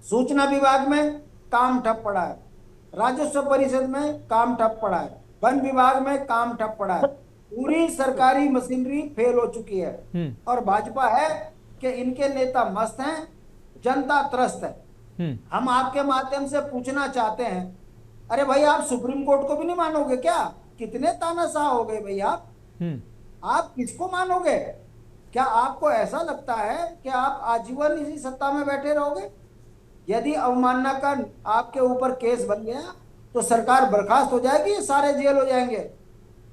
सूचना विभाग में काम ठप पड़ा है, राजस्व परिषद में काम ठप पड़ा है, वन विभाग में काम ठप पड़ा है। पूरी सरकारी मशीनरी फेल हो चुकी है और भाजपा है कि इनके नेता मस्त हैं, जनता त्रस्त है। हम आपके माध्यम से पूछना चाहते हैं, अरे भाई, आप सुप्रीम कोर्ट को भी नहीं मानोगे क्या? कितने तानाशाह हो गए भाई आप किसको मानोगे? क्या आपको ऐसा लगता है कि आप आजीवन इसी सत्ता में बैठे रहोगे? यदि अवमानना का आपके ऊपर केस बन गया तो सरकार बर्खास्त हो जाएगी, ये सारे जेल हो जाएंगे।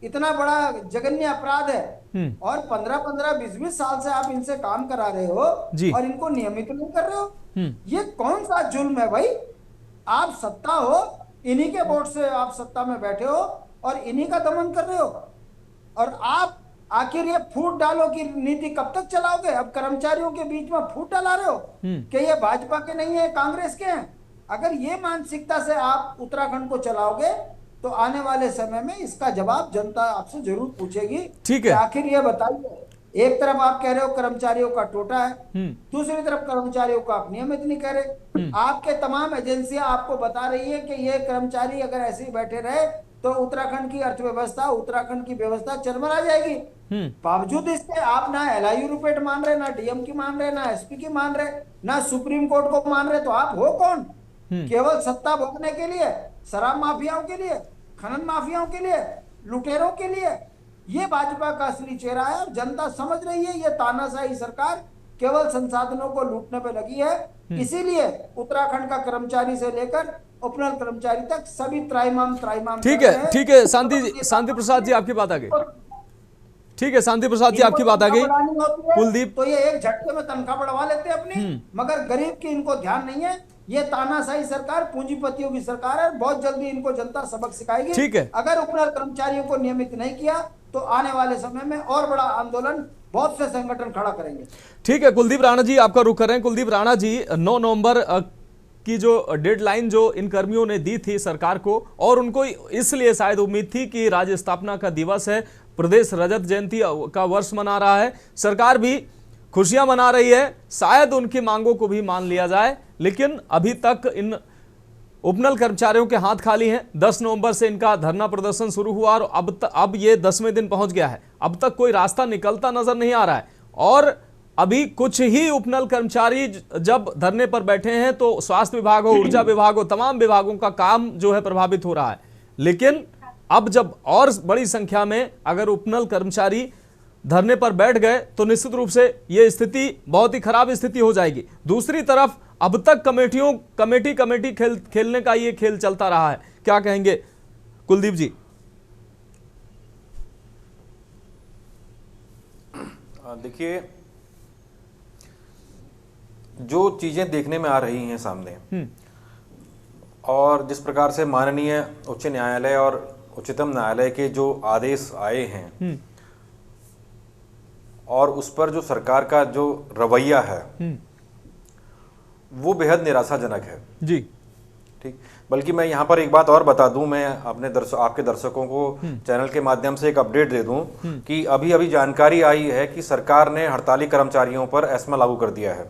इतना बड़ा जघन्य अपराध है और 15-15, 20-20 साल से आप इनसे काम करा रहे हो और इनको नियमित नहीं कर रहे हो। ये कौन सा जुल्म है भाई? आप सत्ता हो, इन्हीं के वोट से आप सत्ता में बैठे हो और इन्हीं का दमन कर रहे हो। और आप आखिर ये फूट डालो की नीति कब तक चलाओगे? अब कर्मचारियों के बीच में फूट डाला रहे हो कि ये भाजपा के नहीं है, कांग्रेस के हैं। अगर ये मानसिकता से आप उत्तराखंड को चलाओगे तो आने वाले समय में इसका जवाब जनता आपसे जरूर पूछेगी। ठीक है, आखिर ये बताइए, एक तरफ आप कह रहे हो कर्मचारियों का टोटा है, दूसरी तरफ कर्मचारियों को आप नियमित नहीं कह रहे। आपके तमाम एजेंसियां आपको बता रही है कि ये कर्मचारी अगर ऐसे ही बैठे रहे तो उत्तराखंड की अर्थव्यवस्था, उत्तराखंड की व्यवस्था चरमरा जाएगी। बावजूद इसके आप ना LIU रिपोर्ट मान रहे, ना DM की मान रहे, ना SP की मान रहे, ना सुप्रीम कोर्ट को मान रहे, तो आप हो कौन? केवल सत्ता भोगने के लिए, शराब माफियाओं के लिए। खनन माफियाओं के लिए, लुटेरों के लिए। ये भाजपा का असली चेहरा है और जनता समझ रही है ये तानाशाही सरकार केवल संसाधनों को लूटने पे लगी है। इसीलिए उत्तराखंड का कर्मचारी से लेकर उपनल कर्मचारी तक सभी त्राइमाम ठीक है शांति प्रसाद जी आपकी बात आ गई। ठीक है शांति प्रसाद जी आपकी बात आ गई। कुलदीप तो ये एक झटके में तनख्वाह बढ़वा लेते हैं अपनी, मगर गरीब की इनको ध्यान नहीं है। ये तानाशाही सरकार पूंजीपतियों की सरकार है, बहुत जल्दी इनको जनता सबक सिखाएगी। ठीक है, अगर उपनल कर्मचारियों को नियमित नहीं किया तो आने वाले समय में और बड़ा आंदोलन बहुत से संगठन खड़ा करेंगे। ठीक है, कुलदीप राणा जी आपका रुख कर रहे हैं। कुलदीप राणा जी, 9 नवंबर की जो डेडलाइन जो इन कर्मियों ने दी थी सरकार को, और उनको इसलिए शायद उम्मीद थी कि राज्य स्थापना का दिवस है, प्रदेश रजत जयंती का वर्ष मना रहा है, सरकार भी खुशियां मना रही है, शायद उनकी मांगों को भी मान लिया जाए। लेकिन अभी तक इन उपनल कर्मचारियों के हाथ खाली हैं। 10 नवंबर से इनका धरना प्रदर्शन शुरू हुआ और अब ये 10वें दिन पहुंच गया है। अब तक कोई रास्ता निकलता नजर नहीं आ रहा है और अभी कुछ ही उपनल कर्मचारी जब धरने पर बैठे हैं तो स्वास्थ्य विभाग हो, ऊर्जा विभाग हो, तमाम विभागों का काम जो है प्रभावित हो रहा है। लेकिन अब जब और बड़ी संख्या में अगर उपनल कर्मचारी धरने पर बैठ गए तो निश्चित रूप से यह स्थिति बहुत ही खराब स्थिति हो जाएगी। दूसरी तरफ अब तक कमेटी खेलने का ये खेल चलता रहा है। क्या कहेंगे कुलदीप जी? देखिए, जो चीजें देखने में आ रही हैं सामने और जिस प्रकार से माननीय उच्च न्यायालय और उच्चतम न्यायालय के जो आदेश आए हैं और उस पर जो सरकार का जो रवैया है वो बेहद निराशाजनक है जी। ठीक, बल्कि मैं यहाँ पर एक बात और बता दूं, मैं अपने आपके दर्शकों को चैनल के माध्यम से एक अपडेट दे दूं कि अभी अभी जानकारी आई है कि सरकार ने हड़ताली कर्मचारियों पर एस्मा लागू कर दिया है।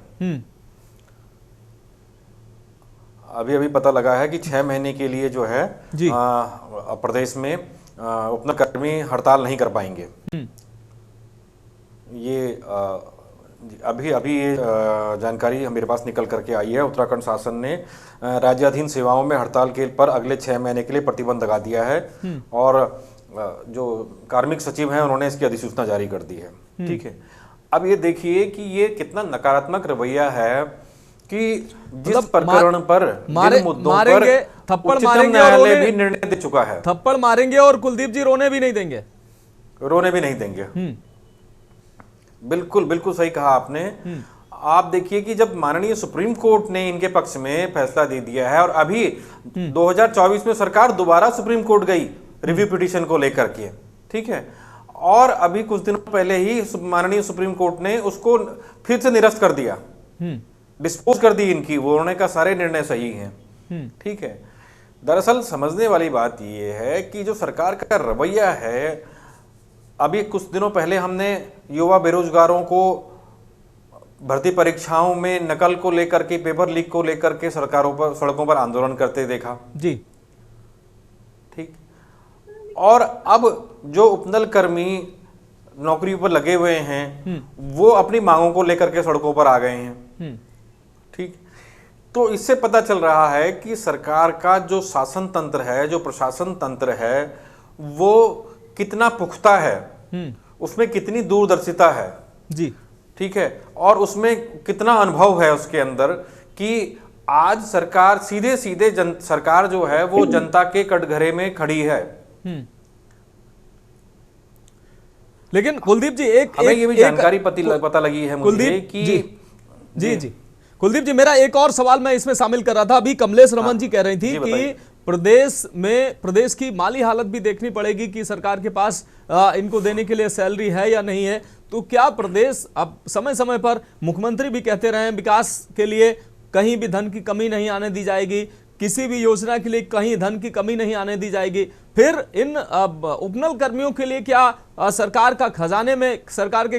अभी अभी पता लगा है कि 6 महीने के लिए जो है प्रदेश में उपनल कर्मी हड़ताल नहीं कर पाएंगे। ये अभी ये जानकारी मेरे पास निकल करके आई है। उत्तराखंड शासन ने राज्याधीन सेवाओं में हड़ताल के पर अगले 6 महीने के लिए प्रतिबंध लगा दिया है और जो कार्मिक सचिव हैं उन्होंने इसकी अधिसूचना जारी कर दी है। ठीक है, अब ये देखिए कि ये कितना नकारात्मक रवैया है कि जिस प्रकरण पर जिन मुद्दों पर थप्पड़ उच्चतम न्यायालय भी निर्णय दे चुका है, थप्पड़ मारेंगे और कुलदीप जी रोने भी नहीं देंगे। बिल्कुल बिल्कुल सही कहा आपने। आप देखिए कि जब माननीय सुप्रीम कोर्ट ने इनके पक्ष में फैसला दे दिया है और अभी 2024 में सरकार दोबारा सुप्रीम कोर्ट गई रिव्यू पिटीशन को लेकर के, ठीक है, और अभी कुछ दिनों पहले ही माननीय सुप्रीम कोर्ट ने उसको फिर से निरस्त कर दिया, डिस्पोज कर दी इनकी, वो उन्होंने कहा सारे निर्णय सही हैं। ठीक है, दरअसल समझने वाली बात ये है कि जो सरकार का रवैया है, अभी कुछ दिनों पहले हमने युवा बेरोजगारों को भर्ती परीक्षाओं में नकल को लेकर के, पेपर लीक को लेकर के सड़कों पर आंदोलन करते देखा जी। ठीक, और अब जो उपनल कर्मी नौकरी पर लगे हुए हैं वो अपनी मांगों को लेकर के सड़कों पर आ गए हैं। ठीक, तो इससे पता चल रहा है कि सरकार का जो शासन तंत्र है, जो प्रशासन तंत्र है, वो कितना पुख्ता है, उसमें कितनी दूरदर्शिता है जी। ठीक है, और उसमें कितना अनुभव है उसके अंदर कि आज सरकार सीधे सरकार जो है वो जनता के कटघरे में खड़ी है। लेकिन कुलदीप जी हमें ये भी जानकारी पता लगी है मुझे कि जी कुलदीप जी, मेरा एक और सवाल मैं इसमें शामिल कर रहा था। अभी कमलेश रमन जी कह रही थी कि प्रदेश की माली हालत भी देखनी पड़ेगी कि सरकार के पास इनको देने के लिए सैलरी है या नहीं है। तो क्या प्रदेश, अब समय समय पर मुख्यमंत्री भी कहते रहे विकास के लिए कहीं भी धन की कमी नहीं आने दी जाएगी, किसी भी योजना के लिए कहीं धन की कमी नहीं आने दी जाएगी, फिर इन उपनल कर्मियों के लिए क्या सरकार के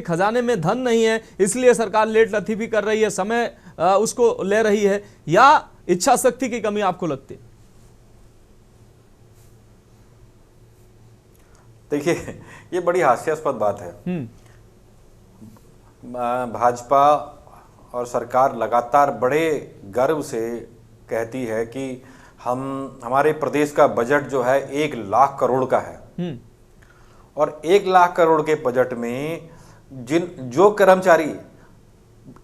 खजाने में धन नहीं है इसलिए सरकार लेट लतीफी कर रही है, समय उसको ले रही है, या इच्छा शक्ति की कमी आपको लगती है? देखिए, ये बड़ी हास्यास्पद बात है। भाजपा और सरकार लगातार बड़े गर्व से कहती है कि हमारे प्रदेश का बजट जो है 1 लाख करोड़ का है, और 1 लाख करोड़ के बजट में जो कर्मचारी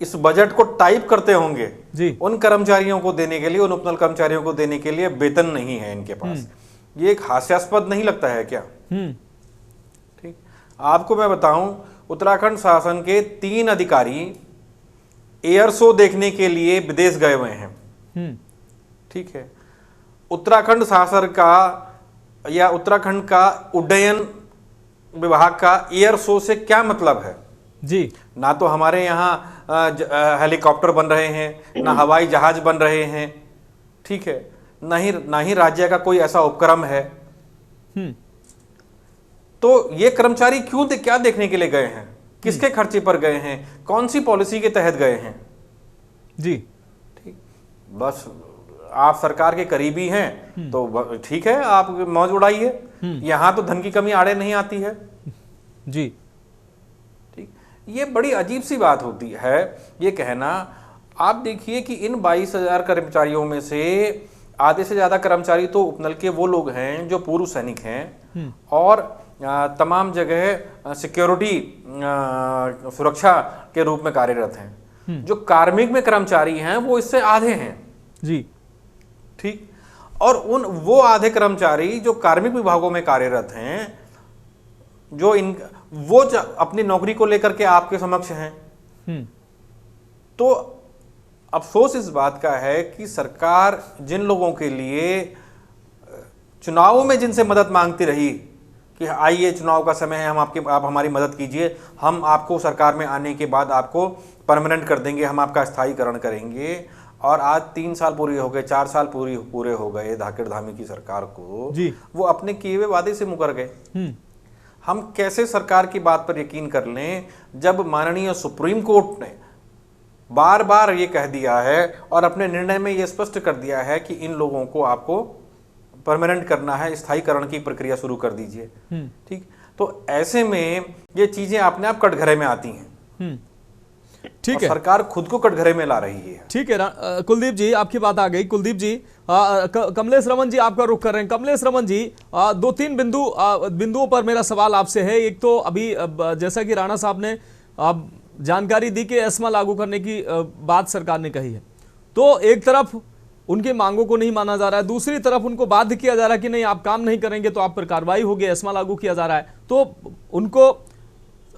इस बजट को टाइप करते होंगे जी, उन कर्मचारियों को देने के लिए, उन उपनल कर्मचारियों को देने के लिए वेतन नहीं है इनके पास। ये एक हास्यास्पद नहीं लगता है क्या? ठीक, आपको मैं बताऊं, उत्तराखंड शासन के 3 अधिकारी एयर शो देखने के लिए विदेश गए हुए हैं। ठीक है, उत्तराखंड शासन का या उत्तराखंड का उड्डयन विभाग का एयर शो से क्या मतलब है जी? ना तो हमारे यहाँ हेलीकॉप्टर बन रहे हैं, ना हवाई जहाज बन रहे हैं, ठीक है, ना ही राज्य का कोई ऐसा उपक्रम है। तो ये कर्मचारी क्या देखने के लिए गए हैं? किसके खर्चे पर गए हैं? कौन सी पॉलिसी के तहत गए हैं जी? ठीक, बस आप सरकार के करीबी हैं तो ठीक है, आप मौज उड़ाइए, यहां तो धन की कमी आड़े नहीं आती है जी। ठीक, ये बड़ी अजीब सी बात होती है ये कहना। आप देखिए कि इन 22,000 कर्मचारियों में से आधे से ज्यादा कर्मचारी तो उपनल के वो लोग हैं जो पूर्व सैनिक हैं और तमाम जगह सिक्योरिटी सुरक्षा के रूप में कार्यरत हैं। जो कार्मिक में कर्मचारी हैं वो इससे आधे हैं जी। ठीक, और वो आधे कर्मचारी जो कार्मिक विभागों में कार्यरत हैं, वो अपनी नौकरी को लेकर के आपके समक्ष हैं। तो अफसोस इस बात का है कि सरकार जिन लोगों के लिए चुनावों में जिनसे मदद मांगती रही कि आइए चुनाव का समय है, आप हमारी मदद कीजिए, हम आपको सरकार में आने के बाद आपको परमानेंट कर देंगे, हम आपका स्थायीकरण करेंगे, और आज 3 साल पूरे हो गए, 4 साल पूरे हो गए धाकड़ धामी की सरकार को जी। वो अपने किए हुए वादे से मुकर गए। हम कैसे सरकार की बात पर यकीन कर लें जब माननीय सुप्रीम कोर्ट ने बार बार ये कह दिया है और अपने निर्णय में ये स्पष्ट कर दिया है कि इन लोगों को आपको परमानेंट करना है, स्थायीकरण की प्रक्रिया शुरू कर दीजिए। ठीक, तो ऐसे में ये चीजें अपने आप कटघरे में आती हैं। ठीक है, सरकार खुद को कटघरे में ला रही है। ठीक है, कुलदीप जी आपकी बात आ गई। कुलदीप जी, कमलेश रमन जी आपका रुख कर रहे हैं। कमलेश रमन जी, 2-3 बिंदुओं पर मेरा सवाल आपसे है। एक तो अभी जैसा कि राणा साहब ने जानकारी दी कि एस्मा लागू करने की बात सरकार ने कही है, तो एक तरफ उनकी मांगों को नहीं माना जा रहा है, दूसरी तरफ उनको बाध्य किया जा रहा है कि नहीं आप काम नहीं करेंगे तो आप पर कार्रवाई होगी, एस्मा लागू किया जा रहा है, तो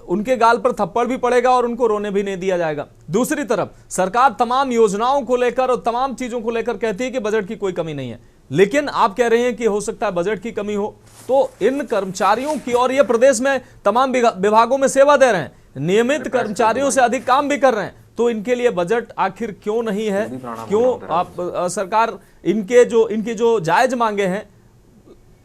उनके गाल पर थप्पड़ भी पड़ेगा और उनको रोने भी नहीं दिया जाएगा। दूसरी तरफ सरकार तमाम योजनाओं को लेकर और तमाम चीजों को लेकर कहती है कि बजट की कोई कमी नहीं है, लेकिन आप कह रहे हैं कि हो सकता है बजट की कमी हो। तो इन कर्मचारियों की, और ये प्रदेश में तमाम विभागों में सेवा दे रहे हैं, नियमित कर्मचारियों से अधिक काम भी कर रहे हैं, तो इनके लिए बजट आखिर क्यों नहीं है? क्यों आप सरकार इनकी जो जायज मांगे हैं,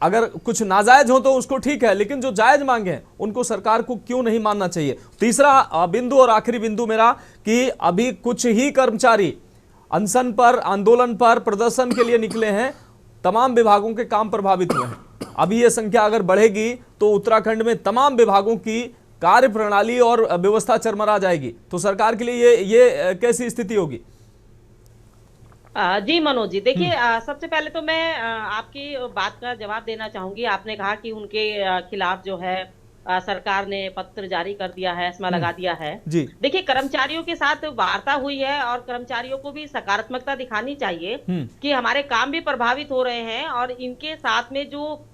अगर कुछ नाजायज हो तो उसको ठीक है, लेकिन जो जायज मांगे हैं उनको सरकार को क्यों नहीं मानना चाहिए? तीसरा बिंदु और आखिरी बिंदु मेरा कि अभी कुछ ही कर्मचारी अनशन पर, आंदोलन पर, प्रदर्शन के लिए निकले हैं, तमाम विभागों के काम प्रभावित हुए हैं। अभी ये संख्या अगर बढ़ेगी तो उत्तराखंड में तमाम विभागों की कार्य प्रणाली और व्यवस्था चरमरा जाएगी। तो सरकार के लिए ये कैसी स्थिति होगी? जी मनोज जी, देखिए सबसे पहले तो मैं आपकी बात का जवाब देना चाहूंगी। आपने कहा कि उनके खिलाफ जो है सरकार ने पत्र जारी कर दिया है, एस्मा लगा दिया है जी। देखिए कर्मचारियों के साथ वार्ता हुई है और कर्मचारियों को भी सकारात्मकता दिखानी चाहिए कि हमारे काम भी प्रभावित हो रहे हैं, और इनके साथ में जो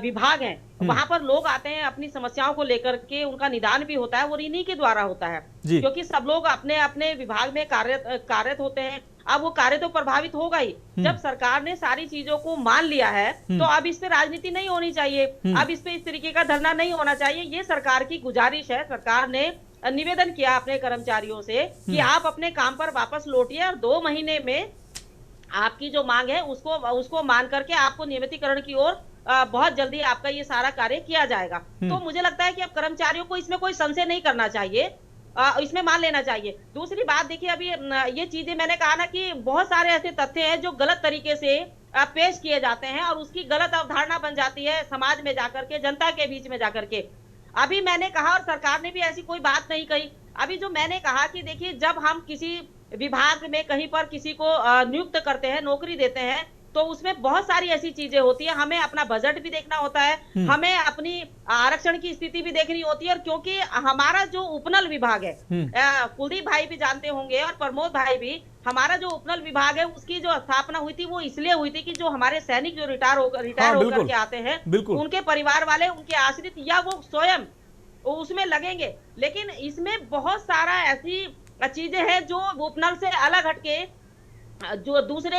विभाग हैं वहां पर लोग आते हैं अपनी समस्याओं को लेकर के, उनका निदान भी होता है, वो इन्हीं के द्वारा होता है, क्योंकि सब लोग अपने अपने विभाग में कार्यरत होते हैं। अब वो कार्य तो प्रभावित होगा ही। जब सरकार ने सारी चीजों को मान लिया है तो अब इस पे राजनीति नहीं होनी चाहिए, अब इस पे इस तरीके का धरना नहीं होना चाहिए। ये सरकार की गुजारिश है। सरकार ने निवेदन किया अपने कर्मचारियों से कि आप अपने काम पर वापस लौटिए और 2 महीने में आपकी जो मांग है उसको मान करके आपको नियमितीकरण की ओर बहुत जल्दी आपका ये सारा कार्य किया जाएगा। तो मुझे लगता है कि अब कर्मचारियों को इसमें कोई संशय नहीं करना चाहिए, इसमें मान लेना चाहिए। दूसरी बात देखिए, अभी ये चीजें मैंने कहा ना कि बहुत सारे ऐसे तथ्य हैं जो गलत तरीके से पेश किए जाते हैं और उसकी गलत अवधारणा बन जाती है समाज में जाकर के, जनता के बीच में जाकर के। अभी मैंने कहा और सरकार ने भी ऐसी कोई बात नहीं कही। अभी जो मैंने कहा कि देखिए जब हम किसी विभाग में कहीं पर किसी को नियुक्त करते हैं, नौकरी देते हैं, तो उसमें बहुत सारी ऐसी चीजें होती है, हमें अपना बजट भी देखना होता है, हमें अपनी आरक्षण की स्थिति भी देखनी होती है। और क्योंकि हमारा जो उपनल विभाग है, कुलदीप भाई भी जानते होंगे और प्रमोद भाई भी, हमारा जो उपनल विभाग है उसकी जो स्थापना हुई थी वो इसलिए हुई थी कि जो हमारे सैनिक जो रिटायर होकर के आते हैं, उनके परिवार वाले, उनके आश्रित या वो स्वयं उसमें लगेंगे। लेकिन इसमें बहुत सारा ऐसी चीजें हैं जो उपनल से अलग हटके जो दूसरे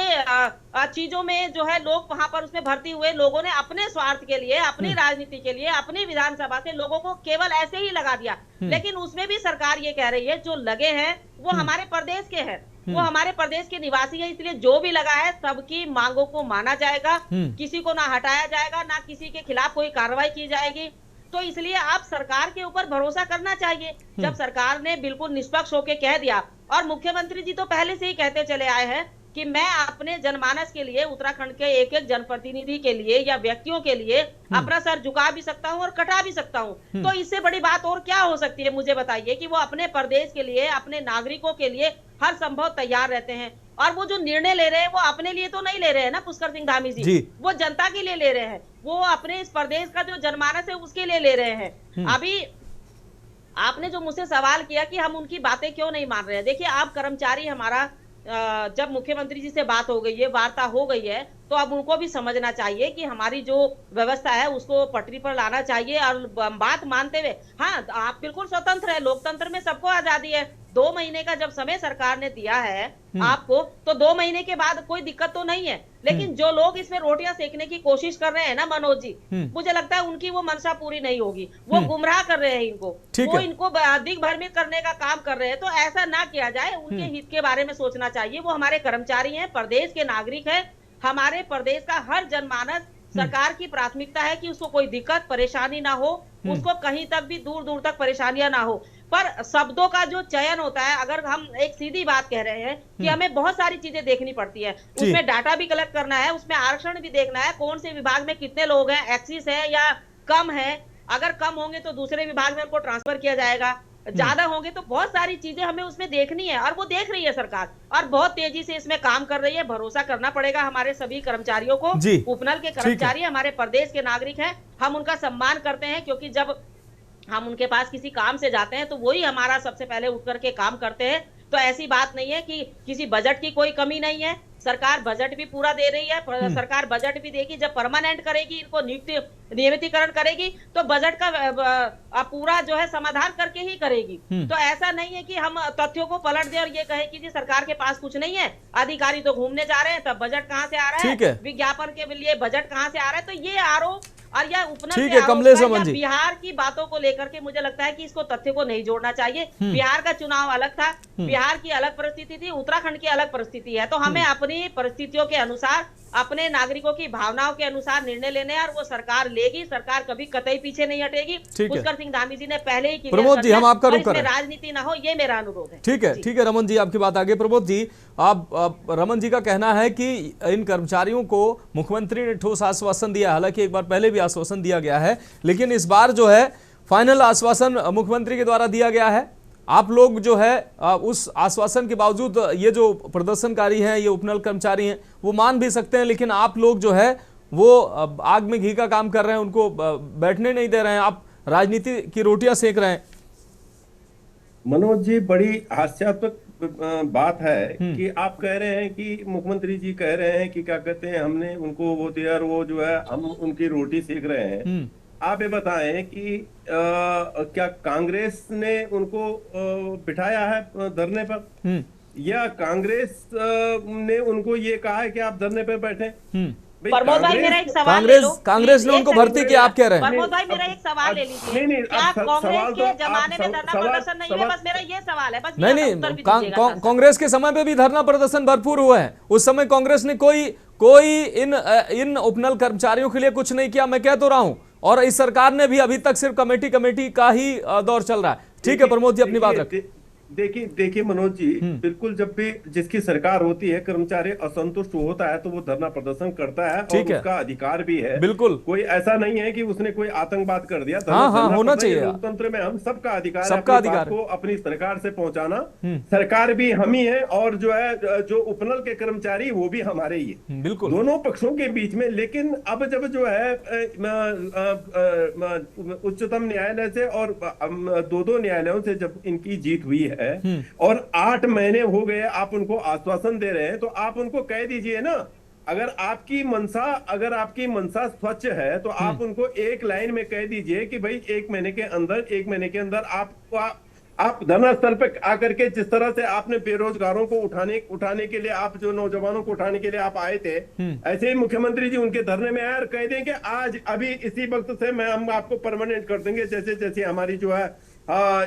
चीजों में जो है लोग वहां पर उसमें भर्ती हुए लोगों ने अपने स्वार्थ के लिए, अपनी राजनीति के लिए, अपनी विधानसभा से लोगों को केवल ऐसे ही लगा दिया। लेकिन उसमें भी सरकार ये कह रही है जो लगे हैं वो हमारे प्रदेश के हैं, वो हमारे प्रदेश के निवासी है, इसलिए जो भी लगा है सबकी मांगों को माना जाएगा, किसी को ना हटाया जाएगा, ना किसी के खिलाफ कोई कार्रवाई की जाएगी। तो इसलिए आप सरकार के ऊपर भरोसा करना चाहिए। जब सरकार ने बिल्कुल निष्पक्ष होकर कह दिया, और मुख्यमंत्री जी तो पहले से ही कहते चले आए हैं कि मैं अपने जनमानस के लिए, उत्तराखंड के एक एक जनप्रतिनिधि के लिए या व्यक्तियों के लिए अपना सर झुका भी सकता हूं और कटा भी सकता हूं। तो इससे बड़ी बात और क्या हो सकती है? मुझे बताइए कि वो अपने प्रदेश के लिए, अपने नागरिकों के लिए हर संभव तैयार रहते हैं। और वो जो निर्णय ले रहे हैं वो अपने लिए तो नहीं ले रहे हैं ना पुष्कर सिंह धामी जी, वो जनता के लिए ले रहे हैं, वो अपने इस प्रदेश का जो जनमानस है उसके लिए ले रहे हैं। अभी आपने जो मुझसे सवाल किया कि हम उनकी बातें क्यों नहीं मान रहे हैं, देखिए आप कर्मचारी, हमारा जब मुख्यमंत्री जी से बात हो गई है, वार्ता हो गई है, तो अब उनको भी समझना चाहिए कि हमारी जो व्यवस्था है उसको पटरी पर लाना चाहिए। और बात मानते हुए, हाँ आप बिल्कुल स्वतंत्र है, लोकतंत्र में सबको आजादी है। 2 महीने का जब समय सरकार ने दिया है आपको, तो 2 महीने के बाद कोई दिक्कत तो नहीं है। लेकिन जो लोग इसमें रोटियां सेकने की कोशिश कर रहे हैं ना मनोज जी, मुझे लगता है उनकी वो मंशा पूरी नहीं होगी। वो गुमराह कर रहे हैं इनको, वो इनको दिग्भ्रमित करने का काम कर रहे हैं। तो ऐसा ना किया जाए, उनके हित के बारे में सोचना चाहिए। वो हमारे कर्मचारी हैं, प्रदेश के नागरिक हैं, हमारे प्रदेश का हर जनमानस, सरकार की प्राथमिकता है कि उसको कोई दिक्कत परेशानी ना हो, उसको कहीं तक भी दूर दूर तक परेशानियां ना हो। पर शब्दों का जो चयन होता है, अगर हम एक सीधी बात कह रहे हैं कि हमें बहुत सारी चीजें देखनी पड़ती है, उसमें डाटा भी कलेक्ट करना है, उसमें आरक्षण भी देखना है, कौन से विभाग में कितने लोग हैं, एक्सिस है या कम है। अगर कम होंगे तो दूसरे विभाग में उनको ट्रांसफर किया जाएगा, ज्यादा होंगे तो बहुत सारी चीजें हमें उसमें देखनी है। और वो देख रही है सरकार, और बहुत तेजी से इसमें काम कर रही है। भरोसा करना पड़ेगा हमारे सभी कर्मचारियों को। उपनल के कर्मचारी हमारे प्रदेश के नागरिक हैं, हम उनका सम्मान करते हैं, क्योंकि जब हम उनके पास किसी काम से जाते हैं तो वही हमारा सबसे पहले उठ करके काम करते हैं। तो ऐसी बात नहीं है कि किसी बजट की कोई कमी नहीं है, सरकार बजट भी पूरा दे रही है। सरकार बजट भी देगी, जब परमानेंट करेगी, इनको नियमितीकरण करेगी, तो बजट का पूरा जो है समाधान करके ही करेगी। तो ऐसा नहीं है कि हम तथ्यों को पलट दें और ये कहे कि जी सरकार के पास कुछ नहीं है, अधिकारी तो घूमने जा रहे हैं, तब बजट कहाँ से आ रहा है, विज्ञापन के लिए बजट कहाँ से आ रहा है। तो ये आरोप और यह उपनल से बिहार की बातों को लेकर के मुझे लगता है कि इसको तथ्य को नहीं जोड़ना चाहिए। बिहार का चुनाव अलग था, बिहार की अलग परिस्थिति थी, उत्तराखंड की अलग परिस्थिति है। तो हमें अपनी परिस्थितियों के अनुसार, अपने नागरिकों की भावनाओं के अनुसार निर्णय लेने हैं, और वो सरकार लेगी। सरकार कभी कतई पीछे नहीं हटेगी। पुष्कर सिंह धामी जी ने पहले ही प्रमोद जी, हम आपका रुख करें, राजनीति ना हो, ये मेरा अनुरोध है। ठीक है, ठीक है रमन जी, आपकी बात आगे। प्रमोद जी, आप रमन जी का कहना है कि इन कर्मचारियों को मुख्यमंत्री ने ठोस आश्वासन दिया, हालांकि एक बार पहले भी आश्वासन दिया गया है, लेकिन इस बार जो है फाइनल आश्वासन मुख्यमंत्री के द्वारा दिया गया है। आप लोग जो है उस आश्वासन के बावजूद, ये जो प्रदर्शनकारी हैं, ये उपनल कर्मचारी हैं, वो मान भी सकते हैं, लेकिन आप लोग जो है वो आग में घी का काम कर रहे हैं, उनको बैठने नहीं दे रहे हैं, आप राजनीति की रोटियां सेक रहे हैं। मनोज जी, बड़ी हास्यास्पद बात है कि आप कह रहे हैं कि मुख्यमंत्री जी कह रहे हैं कि क्या कहते हैं, हमने उनको वो दिया, वो जो है हम उनकी रोटी सेक रहे हैं। आप ये बताएं कि क्या कांग्रेस ने उनको बिठाया है धरने पर, या कांग्रेस ने उनको ये कहा है कि आप धरने पर बैठे? प्रमोद भाई, मेरा एक सवाल ले लो। कांग्रेस ने उनको भर्ती किया, आप कह रहे हैं? प्रमोद भाई, मेरा एक सवाल ले लीजिए। नहीं, क्या कांग्रेस के जमाने में धरना प्रदर्शन नहीं है? बस मेरा ये सवाल है, बस नहीं, कांग्रेस के समय पे भी धरना प्रदर्शन भरपूर हुआ है। उस समय कांग्रेस ने कोई इन उपनल कर्मचारियों के लिए कुछ नहीं किया, मैं कह तो रहा हूं। और इस सरकार ने भी अभी तक सिर्फ कमेटी का ही दौर चल रहा है। ठीक है प्रमोद जी, अपनी बात रखें। देखिए मनोज जी, बिल्कुल जब भी जिसकी सरकार होती है कर्मचारी असंतुष्ट होता है तो वो धरना प्रदर्शन करता है और उसका अधिकार भी है। बिल्कुल, कोई ऐसा नहीं है कि उसने कोई आतंकवाद कर दिया। हाँ, होना चाहिए। लोकतंत्र में हम सबका अधिकार है सबका अपनी अधिकार बात को अपनी सरकार से पहुंचाना। सरकार भी हम ही है और जो है जो उपनल के कर्मचारी वो भी हमारे ही है, बिल्कुल दोनों पक्षों के बीच में। लेकिन अब जब जो है उच्चतम न्यायालय से और दो न्यायालयों से जब इनकी जीत हुई है और 8 महीने हो गए, आप उनको आश्वासन दे रहे हैं, तो आप उनको कह दीजिए ना, अगर आपकी मनसा स्वच्छ है तो आप उनको एक लाइन में कह दीजिए कि भाई 1 महीने के अंदर आप धरना स्थल पे आकर के जिस तरह से आपने बेरोजगारों को उठाने के लिए, आप जो नौजवानों को उठाने के लिए आप आए थे, ऐसे ही मुख्यमंत्री जी उनके धरने में आए और कह दें कि आज अभी इसी वक्त से हम आपको परमानेंट कर देंगे, जैसे जैसे हमारी जो है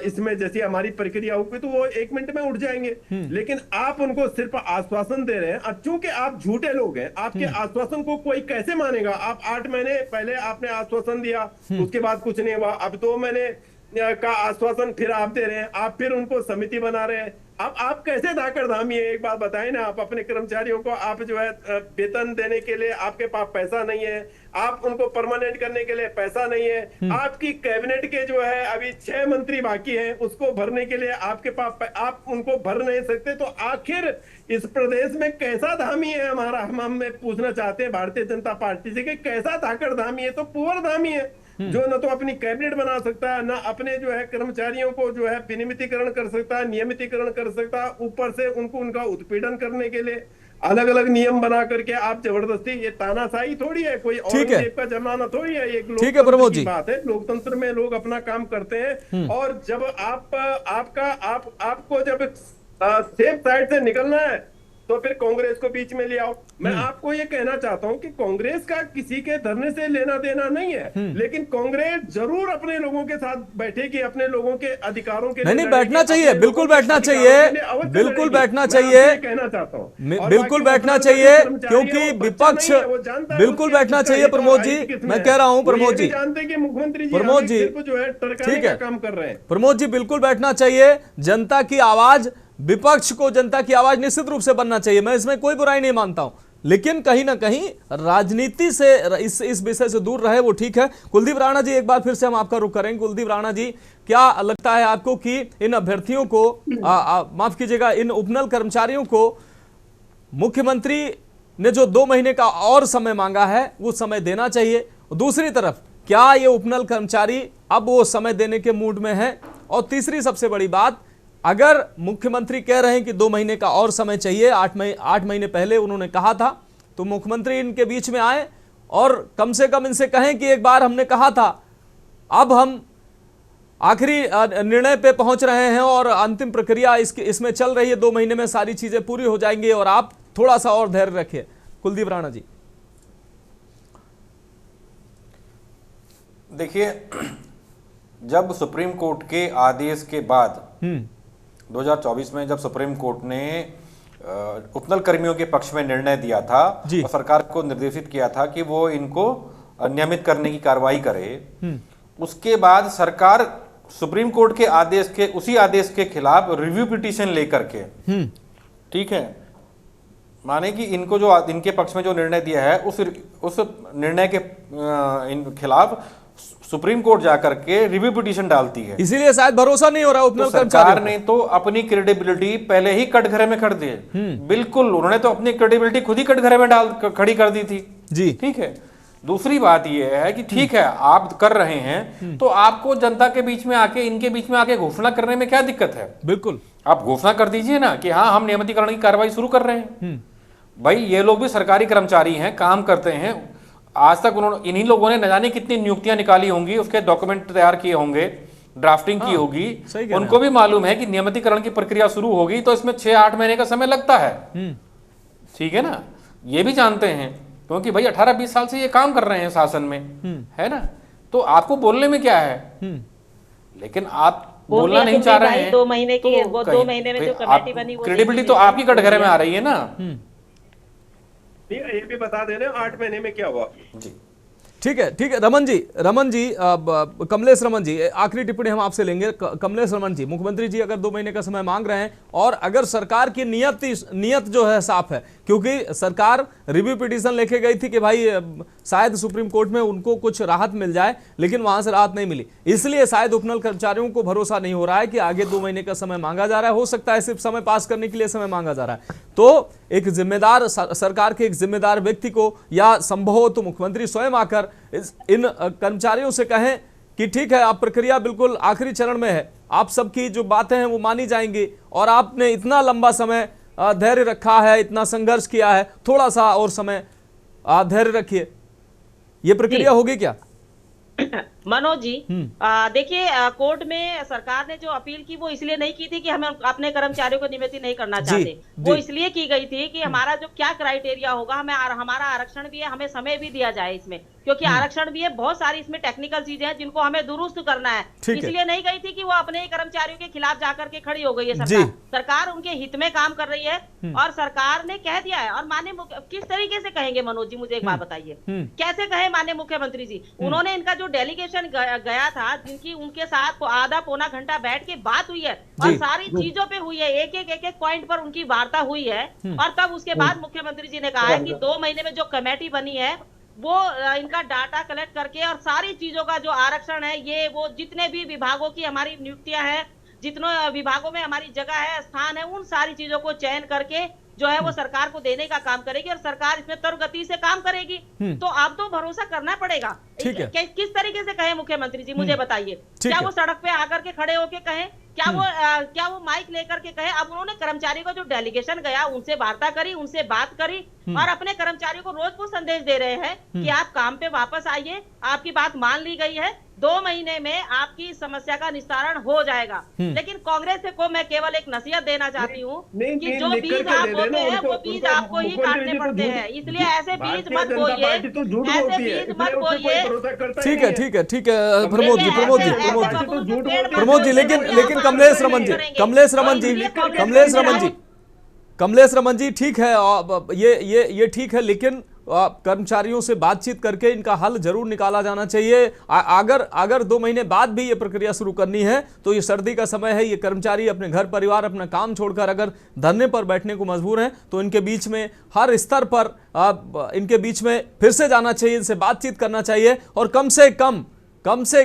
इसमें जैसी हमारी प्रक्रिया होगी, तो वो 1 मिनट में उठ जाएंगे। लेकिन आप उनको सिर्फ आश्वासन दे रहे हैं। अब चूंकि आप झूठे लोग हैं, आपके आश्वासन को कोई कैसे मानेगा? आप 8 महीने पहले आपने आश्वासन दिया, उसके बाद कुछ नहीं हुआ। अब 2 महीने का आश्वासन फिर आप दे रहे हैं, आप फिर उनको समिति बना रहे हैं। अब आप कैसे धाकड़धामी है? एक बात बताएं ना, आप अपने कर्मचारियों को आप जो है वेतन देने के लिए आपके पास पैसा नहीं है, आप उनको परमानेंट करने के लिए पैसा नहीं है, आपकी कैबिनेट के जो है अभी 6 मंत्री बाकी हैं, उसको भरने के लिए आपके पास आप उनको भर नहीं सकते। तो आखिर इस प्रदेश में कैसा धामी है हमारा? हम पूछना चाहते हैं भारतीय जनता पार्टी से कि कैसा धाकड़धामी है? तो पुअर धामी है जो न तो अपनी कैबिनेट बना सकता है, ना अपने जो है कर्मचारियों को जो है विनियमितीकरण कर सकता है, नियमितीकरण कर सकता है, ऊपर से उनका उत्पीड़न करने के लिए अलग अलग नियम बना करके आप जबरदस्ती, ये तानाशाही थोड़ी है, कोई औरंगजेब का जमाना थोड़ी है, एक लोकतंत्र की बात है। लोकतंत्र में लोग अपना काम करते हैं और जब आपको जब सेफ साइड से निकलना है तो फिर कांग्रेस को बीच में ले आओ। मैं आपको ये कहना चाहता हूं कि कांग्रेस का किसी के धरने से लेना देना नहीं है, लेकिन कांग्रेस जरूर अपने लोगों के साथ बैठेगी, अपने लोगों के अधिकारों के नहीं बैठना चाहिए, बिल्कुल बैठना चाहिए, बिल्कुल बैठना चाहिए, कहना चाहता हूँ बिल्कुल बैठना चाहिए, क्योंकि विपक्ष बिल्कुल बैठना चाहिए। प्रमोद जी, मैं कह रहा हूं, प्रमोद जी जानते कि मुख्यमंत्री प्रमोद जी जो है टरकाने का काम कर रहे हैं। प्रमोद जी बिल्कुल बैठना चाहिए, जनता की आवाज, विपक्ष को जनता की आवाज निश्चित रूप से बनना चाहिए, मैं इसमें कोई बुराई नहीं मानता हूं, लेकिन कहीं ना कहीं राजनीति से इस विषय से दूर रहे वो ठीक है। कुलदीप राणा जी, एक बार फिर से हम आपका रुख करेंगे। कुलदीप राणा जी, क्या लगता है आपको कि इन अभ्यर्थियों को माफ कीजिएगा, इन उपनल कर्मचारियों को मुख्यमंत्री ने जो 2 महीने का और समय मांगा है वो समय देना चाहिए? दूसरी तरफ, क्या ये उपनल कर्मचारी अब वो समय देने के मूड में है? और तीसरी सबसे बड़ी बात, अगर मुख्यमंत्री कह रहे हैं कि 2 महीने का और समय चाहिए, 8 महीने पहले उन्होंने कहा था, तो मुख्यमंत्री इनके बीच में आए और कम से कम इनसे कहें कि एक बार हमने कहा था, अब हम आखिरी निर्णय पे पहुंच रहे हैं और अंतिम प्रक्रिया इसमें चल रही है, 2 महीने में सारी चीजें पूरी हो जाएंगी और आप थोड़ा सा और धैर्य रखिए। कुलदीप राणा जी, देखिए, जब सुप्रीम कोर्ट के आदेश के बाद 2024 में जब सुप्रीम कोर्ट ने उपनल कर्मियों के पक्ष में निर्णय दिया था और सरकार को निर्देशित किया था कि वो इनको नियमित करने की कार्रवाई करे, उसके बाद सरकार सुप्रीम कोर्ट के उसी आदेश के खिलाफ रिव्यू पिटीशन लेकर के, ठीक है, माने कि इनके पक्ष में जो निर्णय दिया है उस निर्णय के खिलाफ सुप्रीम कोर्ट जाकर के रिव्यू पिटीशन डालती है। इसीलिए शायद भरोसा नहीं हो रहा उपनल सरकार ने तो अपनी क्रेडिबिलिटी पहले ही कटघरे में कर दी है। बिल्कुल, उन्होंने तो अपनी क्रेडिबिलिटी खुद ही कटघरे में खड़ी कर दी थी जी, ठीक है। दूसरी बात यह है कि ठीक है, आप कर रहे हैं तो आपको जनता के बीच में आके, इनके बीच में आके घोषणा करने में क्या दिक्कत है? बिल्कुल, आप घोषणा कर दीजिए ना कि हाँ, हम नियमितीकरण की कार्रवाई शुरू कर रहे हैं। भाई, ये लोग भी सरकारी कर्मचारी हैं, काम करते हैं। आज तक इन्हीं लोगों ने न जाने कितनी नियुक्तियां निकाली होंगी, उसके डॉक्यूमेंट तैयार किए होंगे, ड्राफ्टिंग की होगी, उनको भी मालूम है कि नियमितीकरण की प्रक्रिया शुरू होगी तो इसमें 6-8 महीने का समय लगता है, ठीक है ना, ये भी जानते हैं, क्योंकि भाई 18-20 साल से ये काम कर रहे हैं शासन में, है ना। तो आपको बोलने में क्या है, लेकिन आप बोलना नहीं चाह रहे हैं। 2 महीने की, वो 2 महीने में जो कमेटी बनी, क्रेडिबिलिटी तो आपकी कटघरे में आ रही है ना। ये भी बता दे रहे हैं 8 महीने में क्या हुआ जी। ठीक है रमन जी, कमलेश रमन जी, आखिरी टिप्पणी हम आपसे लेंगे। कमलेश रमन जी, मुख्यमंत्री जी अगर 2 महीने का समय मांग रहे हैं और अगर सरकार की नियत जो है साफ है, क्योंकि सरकार रिव्यू पिटीशन लेके गई थी कि भाई शायद सुप्रीम कोर्ट में उनको कुछ राहत मिल जाए, लेकिन वहां से राहत नहीं मिली, इसलिए शायद उपनल कर्मचारियों को भरोसा नहीं हो रहा है कि आगे 2 महीने का समय मांगा जा रहा है। हो सकता है सिर्फ समय पास करने के लिए समय मांगा जा रहा है। तो एक जिम्मेदार सरकार के एक जिम्मेदार व्यक्ति को या संभव तो मुख्यमंत्री स्वयं आकर इन कर्मचारियों से कहें कि ठीक है, आप प्रक्रिया बिल्कुल आखिरी चरण में है, आप सबकी जो बातें हैं वो मानी जाएंगी और आपने इतना लंबा समय धैर्य रखा है, इतना संघर्ष किया है, थोड़ा सा और समय धैर्य रखिए। ये प्रक्रिया होगी क्या मनोज जी? देखिए, कोर्ट में सरकार ने जो अपील की वो इसलिए नहीं की थी कि हम अपने कर्मचारियों को नियमित नहीं करना चाहते, वो इसलिए की गई थी कि हमारा जो क्या क्राइटेरिया होगा, हमारा आरक्षण भी है, हमें समय भी दिया जाए इसमें, क्योंकि आरक्षण भी है, बहुत सारी इसमें टेक्निकल चीजें हैं जिनको हमें दुरुस्त करना है। इसलिए नहीं गई थी कि वो अपने ही कर्मचारियों के खिलाफ जाकर के खड़ी हो गई है। सरकार उनके हित में काम कर रही है और सरकार ने कह दिया है। और माननीय किस तरीके से कहेंगे मनोज जी, मुझे एक बात बताइए, कैसे कहे माननीय मुख्यमंत्री जी? उन्होंने इनका जो डेलीगेशन गया था, जिनकी उनके साथ आधा पौना घंटा बैठ के बात हुई है और सारी चीजों पे हुई है, एक एक पॉइंट पर उनकी वार्ता हुई है, और तब उसके बाद मुख्यमंत्री जी ने कहा है कि 2 महीने में जो कमेटी बनी है वो इनका डाटा कलेक्ट करके और सारी चीजों का जो आरक्षण है, ये वो जितने भी विभागों की हमारी नियुक्तियां हैं, जितने विभागों में हमारी जगह है, स्थान है, उन सारी चीजों को चयन करके जो है वो सरकार को देने का काम करेगी और सरकार इसमें त्वरित गति से काम करेगी। तो अब तो भरोसा करना पड़ेगा। किस तरीके से कहे मुख्यमंत्री जी, मुझे बताइए? क्या वो सड़क पे आकर के खड़े होके कहें? क्या वो माइक लेकर के कहे? अब उन्होंने कर्मचारियों का जो डेलीगेशन गया उनसे वार्ता करी, उनसे बात करी और अपने कर्मचारियों को रोज वो संदेश दे रहे हैं कि आप काम पे वापस आइए, आपकी बात मान ली गई है, 2 महीने में आपकी समस्या का निस्तारण हो जाएगा। लेकिन कांग्रेस को मैं केवल एक नसीहत देना चाहती हूँ कि जो बीज आप बोते हैं वो बीज आपको ही काटने पड़ते हैं, इसलिए ऐसे बीज मत बोइए, ऐसे बीज मत बोइए। ठीक है प्रमोद जी, लेकिन कमलेश रमन जी ठीक है, ये ठीक है, लेकिन कर्मचारियों से बातचीत करके इनका हल जरूर निकाला जाना चाहिए। अगर 2 महीने बाद भी ये प्रक्रिया शुरू करनी है तो ये सर्दी का समय है, ये कर्मचारी अपने घर परिवार अपना काम छोड़कर अगर धरने पर बैठने को मजबूर हैं तो इनके बीच में हर स्तर पर इनके बीच में फिर से जाना चाहिए, इनसे बातचीत करना चाहिए और कम से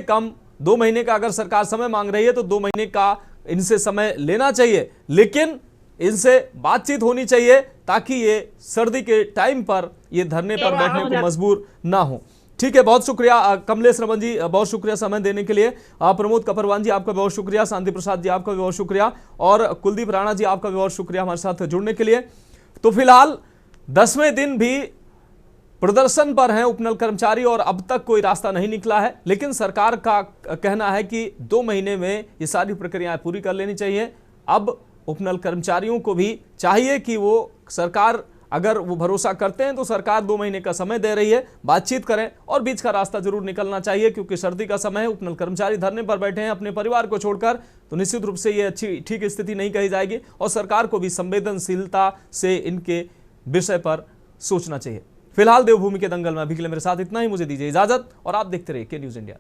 कम 2 महीने का अगर सरकार समय मांग रही है तो 2 महीने का इनसे समय लेना चाहिए, लेकिन इनसे बातचीत होनी चाहिए ताकि ये सर्दी के टाइम पर ये धरने पर बैठने को मजबूर ना हो। ठीक है, बहुत शुक्रिया कमलेश रमन जी, बहुत शुक्रिया समय देने के लिए। प्रमोद कपरवान जी आपका बहुत शुक्रिया, शांति प्रसाद जी आपका भी बहुत शुक्रिया और कुलदीप राणा जी आपका भी बहुत शुक्रिया हमारे साथ जुड़ने के लिए। तो फिलहाल 10वें दिन भी प्रदर्शन पर हैं उपनल कर्मचारी और अब तक कोई रास्ता नहीं निकला है, लेकिन सरकार का कहना है कि 2 महीने में ये सारी प्रक्रियाएं पूरी कर लेनी चाहिए। अब उपनल कर्मचारियों को भी चाहिए कि वो सरकार, अगर वो भरोसा करते हैं तो सरकार 2 महीने का समय दे रही है, बातचीत करें और बीच का रास्ता जरूर निकलना चाहिए, क्योंकि सर्दी का समय है, उपनल कर्मचारी धरने पर बैठे हैं अपने परिवार को छोड़कर, तो निश्चित रूप से ये ठीक स्थिति नहीं कही जाएगी और सरकार को भी संवेदनशीलता से इनके विषय पर सोचना चाहिए। फिलहाल देवभूमि के दंगल में अभी के लिए मेरे साथ इतना ही, मुझे दीजिए इजाजत और आप देखते रहिए के न्यूज़ इंडिया।